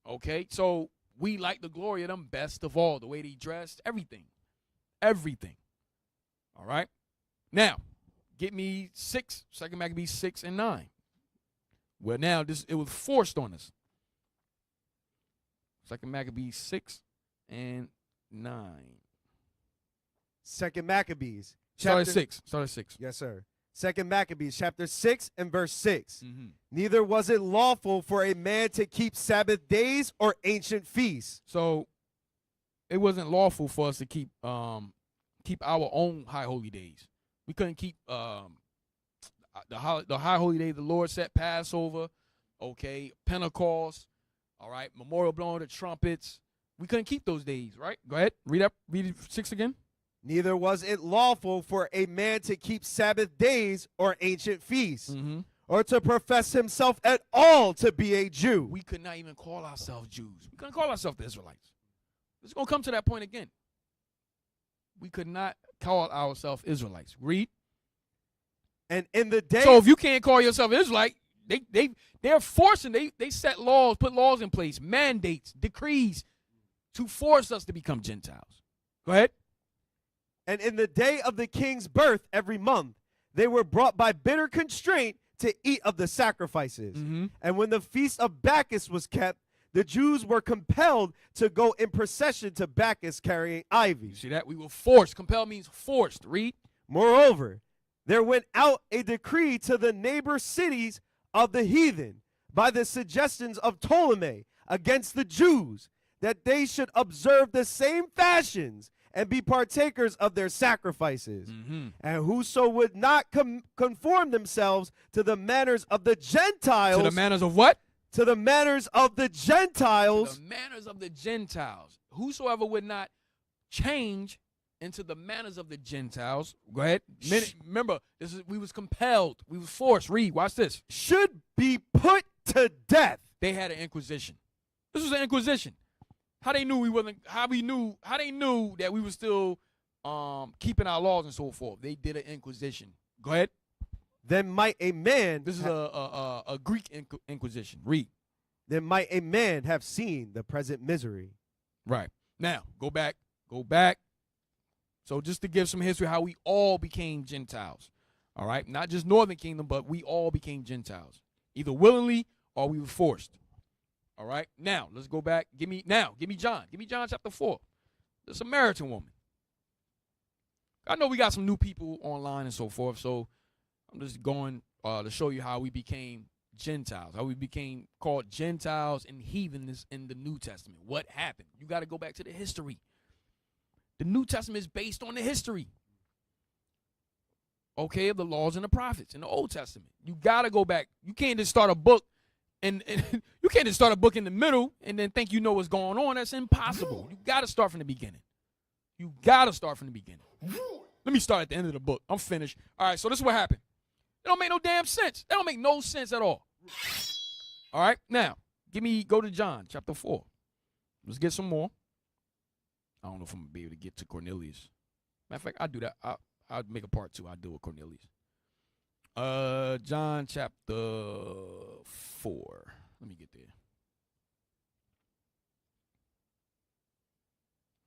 Okay, so we like the glory of them best of all. The way they dressed, everything. All right. Now, get me 2 Maccabees 6 and 9. Well, now it was forced on us. Second Maccabees 6 and 9. Second Maccabees. Start at 6. Yes, sir. Second Maccabees, chapter 6 and verse 6. Mm-hmm. Neither was it lawful for a man to keep Sabbath days or ancient feasts. So it wasn't lawful for us to keep our own high holy days. We couldn't keep the high holy day the Lord set, Passover, okay, Pentecost, all right, memorial blowing the trumpets. We couldn't keep those days, right? Go ahead, read 6 again. Neither was it lawful for a man to keep Sabbath days or ancient feasts, or to profess himself at all to be a Jew. We could not even call ourselves Jews. We couldn't call ourselves the Israelites. It's going to come to that point again. We could not call ourselves Israelites. Read. And in the day. So if you can't call yourself Israelite, they're forcing, they set laws, put laws in place, mandates, decrees to force us to become Gentiles. Go ahead. And in the day of the king's birth every month, they were brought by bitter constraint to eat of the sacrifices. And when the feast of Bacchus was kept, the Jews were compelled to go in procession to Bacchus carrying ivy. See that? We were forced. Compelled means forced. Read. Moreover, there went out a decree to the neighbor cities of the heathen by the suggestions of Ptolemy against the Jews, that they should observe the same fashions and be partakers of their sacrifices. And whoso would not conform themselves to the manners of the Gentiles. To the manners of what? To the manners of the Gentiles. To the manners of the Gentiles. Whosoever would not change into the manners of the Gentiles. Go ahead. Remember, we was compelled. We was forced. Read. Watch this. Should be put to death. They had an inquisition. This was an inquisition. How they knew we wasn't, how they knew that we were still keeping our laws and so forth. They did an inquisition. Go ahead. Then might a man. This is a Greek inquisition. Read. Then might a man have seen the present misery. Right. Now, go back. So just to give some history how we all became Gentiles. All right. Not just Northern Kingdom, but we all became Gentiles. Either willingly or we were forced. All right. Now, let's go back. Give me John. Give me John chapter 4. The Samaritan woman. I know we got some new people online and so forth, so I'm just going to show you how we became Gentiles, how we became called Gentiles and heathens in the New Testament. What happened? You got to go back to the history. The New Testament is based on the history, okay, of the laws and the prophets in the Old Testament. You got to go back. You can't just start a book. And you can't just start a book in the middle and then think you know what's going on. That's impossible. You got to start from the beginning. Let me start at the end of the book. I'm finished. All right, so this is what happened. It don't make no damn sense. It don't make no sense at all. All right, now, go to John chapter 4. Let's get some more. I don't know if I'm going to be able to get to Cornelius. Matter of fact, I'll do that. I'll make a part 2. I'll deal with Cornelius. John chapter 4. Let me get there.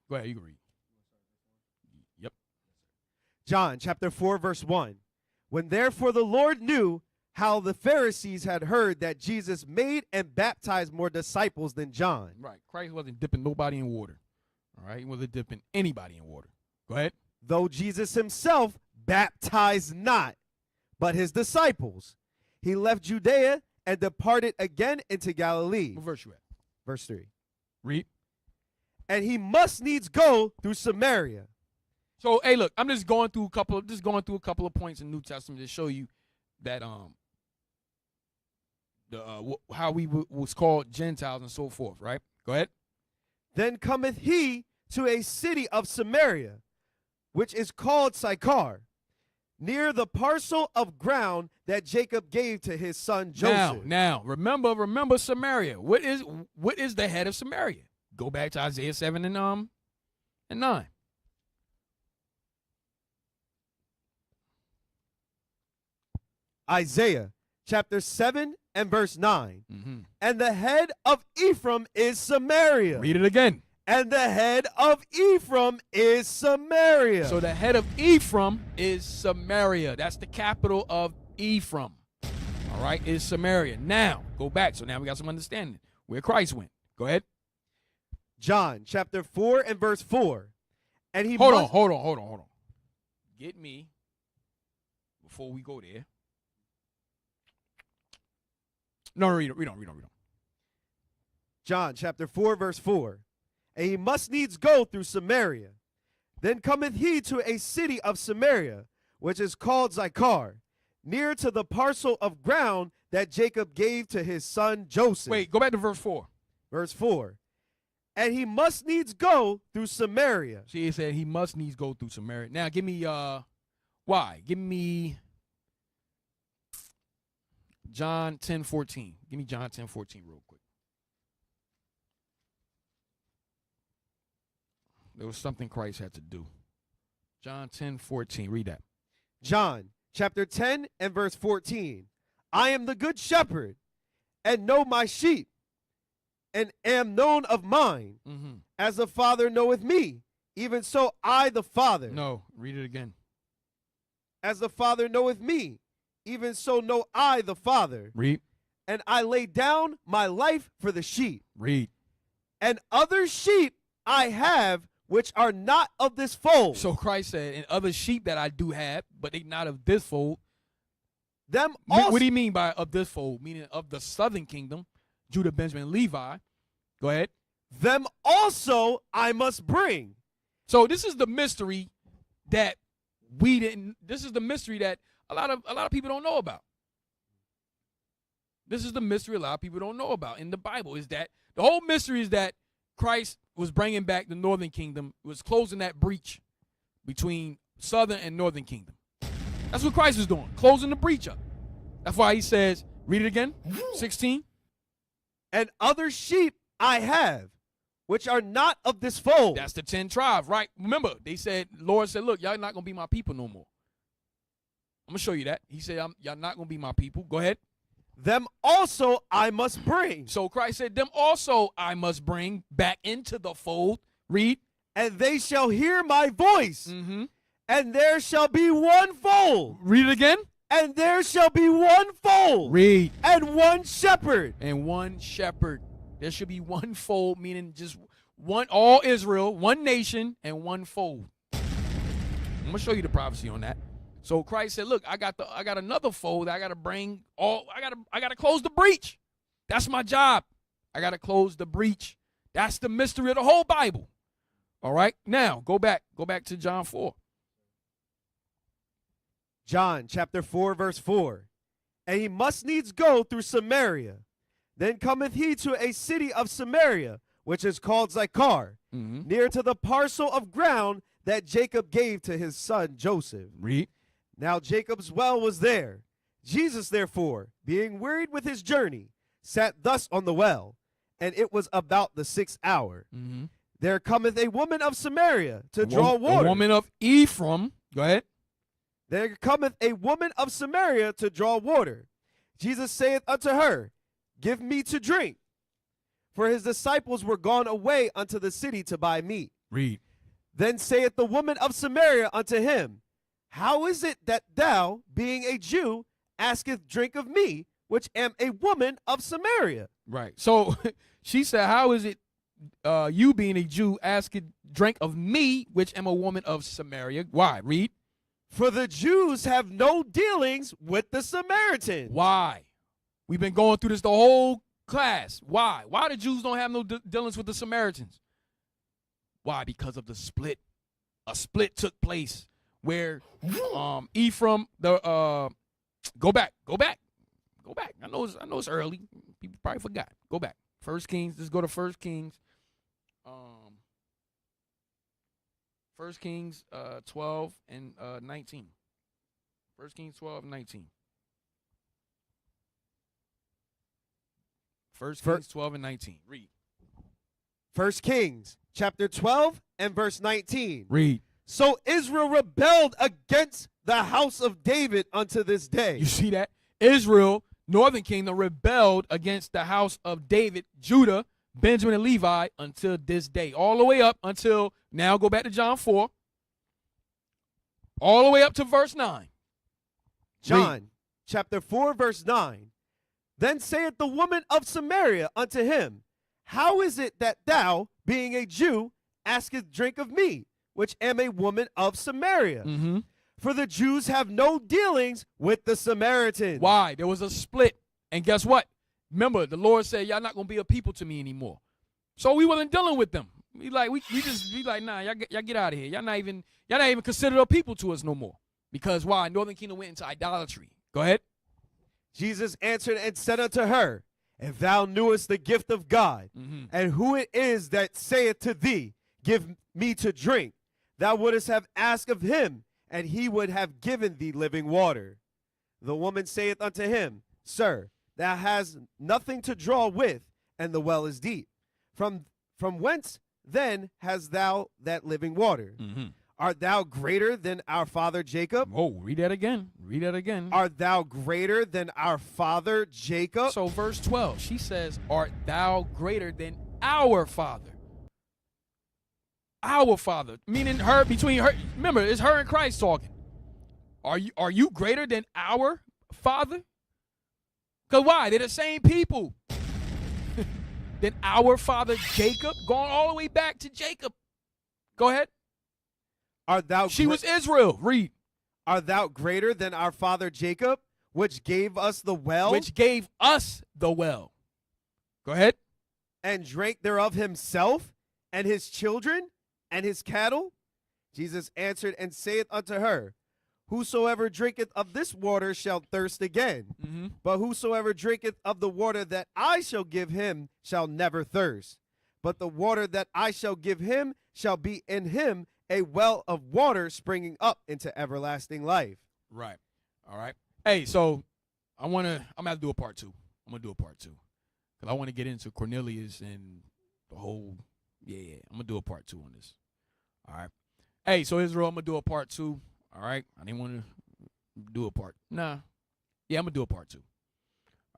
Go ahead, you can read. Yep. John chapter 4, verse 1. When therefore the Lord knew how the Pharisees had heard that Jesus made and baptized more disciples than John. Right. Christ wasn't dipping nobody in water. All right. He wasn't dipping anybody in water. Go ahead. Though Jesus himself baptized not, but his disciples. He left Judea and departed again into Galilee. What verse you at? Verse 3. Read. And he must needs go through Samaria. So, hey, look, I'm just going through a couple of points in the New Testament to show you that how we was called Gentiles and so forth, right? Go ahead. Then cometh he to a city of Samaria, which is called Sychar, near the parcel of ground that Jacob gave to his son Joseph. Now, remember Samaria. What is the head of Samaria? Go back to Isaiah 7 and 9. Isaiah chapter 7 and verse 9. And the head of Ephraim is Samaria. Read it again. And the head of Ephraim is Samaria. So the head of Ephraim is Samaria. That's the capital of Ephraim. All right, is Samaria. Now, go back. So now we got some understanding where Christ went. Go ahead. John chapter 4 and verse 4. And he Hold on. Get me, before we go there. No, read on. John chapter 4 verse 4. And he must needs go through Samaria. Then cometh he to a city of Samaria, which is called Sychar, near to the parcel of ground that Jacob gave to his son Joseph. Wait, go back to verse 4. Verse 4. And he must needs go through Samaria. See, it said he must needs go through Samaria. Now, give me, why? Give me John 10:14. Give me John 10:14 real quick. There was something Christ had to do. John 10:14. Read that. John chapter 10 and verse 14. I am the good shepherd, and know my sheep, and am known of mine, as the Father knoweth me, even so I the Father. No, read it again. As the Father knoweth me, even so know I the Father. Read. And I lay down my life for the sheep. Read. And other sheep I have, which are not of this fold. So Christ said, and other sheep that I do have, but they not of this fold. Them also, What do you mean by of this fold? Meaning of the southern kingdom, Judah, Benjamin, Levi. Go ahead. them also I must bring. So this is the mystery that we didn't. This is the mystery that a lot of people don't know about. This is the mystery a lot of people don't know about in the Bible. Is that the whole mystery is that Christ was bringing back the northern kingdom, was closing that breach between southern and northern kingdom. That's what Christ is doing, closing the breach up. That's why he says, read it again, 16. And other sheep I have, which are not of this fold. That's the 10 tribes, right? Remember, they said, Lord said, look, y'all not going to be my people no more. I'm going to show you that. He said, y'all not going to be my people. Go ahead. Them also I must bring. So Christ said, them also I must bring back into the fold. Read. And they shall hear my voice. Mm-hmm. And there shall be one fold. Read it again. And there shall be one fold. Read. And one shepherd. And one shepherd. There should be one fold, meaning just one, all Israel, one nation, and one fold. I'm gonna show you the prophecy on that. So Christ said, look, I got another fold. I gotta bring all, I gotta close the breach. That's my job. I gotta close the breach. That's the mystery of the whole Bible. All right. Now go back to John 4. John chapter 4 verse 4. And he must needs go through Samaria. Then cometh he to a city of Samaria, which is called Sychar, near to the parcel of ground that Jacob gave to his son Joseph. Read. Now Jacob's well was there. Jesus, therefore, being wearied with his journey, sat thus on the well, and it was about the 6th hour. There cometh a woman of Samaria to draw water. A woman of Ephraim. Go ahead. There cometh a woman of Samaria to draw water. Jesus saith unto her, Give me to drink. For his disciples were gone away unto the city to buy meat. Read. Then saith the woman of Samaria unto him, How is it that thou, being a Jew, asketh drink of me, which am a woman of Samaria? Right. So she said, how is it you being a Jew asking drink of me, which am a woman of Samaria? Why? Read. For the Jews have no dealings with the Samaritans. Why? We've been going through this the whole class. Why? Why the Jews don't have no dealings with the Samaritans? Why? Because of the split. A split took place where Ephraim, go back. I know it's early. People probably forgot. Go back. 1 Kings. Let's go to 1 Kings. 1 Kings 12 and 19. 1 Kings 12 and 19. 1 Kings 12 and 19. Read. 1 Kings chapter 12 and verse 19. Read. So Israel rebelled against the house of David unto this day. You see that? Israel, northern kingdom, rebelled against the house of David, Judah, Benjamin, and Levi until this day. All the way up until, now go back to John 4. All the way up to verse 9. John Read. chapter 4 verse 9. Then saith the woman of Samaria unto him, How is it that thou, being a Jew, asketh drink of me, which am a woman of Samaria. Mm-hmm. For the Jews have no dealings with the Samaritans. Why? There was a split. And guess what? Remember, the Lord said, y'all not going to be a people to me anymore. So we wasn't dealing with them. We just be like, nah, y'all get out of here. Y'all not even considered a people to us no more. Because why? Northern Kingdom went into idolatry. Go ahead. Jesus answered and said unto her, if thou knewest the gift of God, and who it is that saith to thee, give me to drink, thou wouldest have asked of him, and he would have given thee living water. The woman saith unto him, Sir, thou hast nothing to draw with, and the well is deep. From whence then hast thou that living water? Art thou greater than our father Jacob? Oh, read that again. Read that again. Art thou greater than our father Jacob? So verse 12, she says, art thou greater than our father? Our father, meaning her, between her, remember, it's her and Christ talking. Are you greater than our father? Because why? They're the same people. Than our father Jacob, going all the way back to Jacob. Go ahead. She was Israel. Read. Art thou greater than our father Jacob, which gave us the well? Which gave us the well. Go ahead. And drank thereof himself, and his children, and his cattle? Jesus answered and saith unto her, whosoever drinketh of this water shall thirst again. But whosoever drinketh of the water that I shall give him shall never thirst. But the water that I shall give him shall be in him a well of water springing up into everlasting life. Right. All right. Hey, so I'm gonna have to do a part 2. I'm gonna do a part 2 because I want to get into Cornelius and the whole. Yeah. I'm gonna do a part 2 on this. All right. Hey, so Israel, I'm gonna do a part 2. All right. I didn't want to do a part. Nah. Yeah, I'm gonna do a part 2.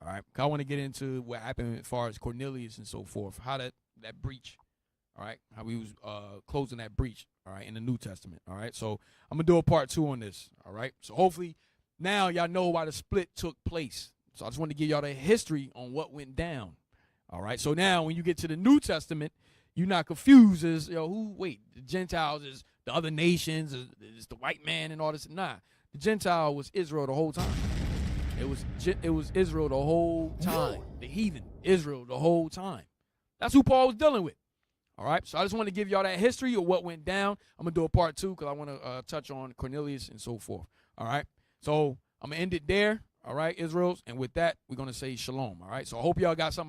All right. Cause I want to get into what happened as far as Cornelius and so forth. How that breach. All right. How we was closing that breach. All right. In the New Testament. All right. So I'm gonna do a part 2 on this. All right. So hopefully now y'all know why the split took place. So I just want to give y'all the history on what went down. All right. So now when you get to the New Testament, you're not confused as the Gentiles is the other nations, is the white man and all this. Nah. The Gentile was Israel the whole time. It was Israel the whole time. The heathen, Israel the whole time. That's who Paul was dealing with. All right, so I just want to give y'all that history of what went down. I'm going to do a part 2 because I want to touch on Cornelius and so forth. All right, so I'm going to end it there. All right, Israels. And with that, we're going to say shalom. All right, so I hope y'all got something.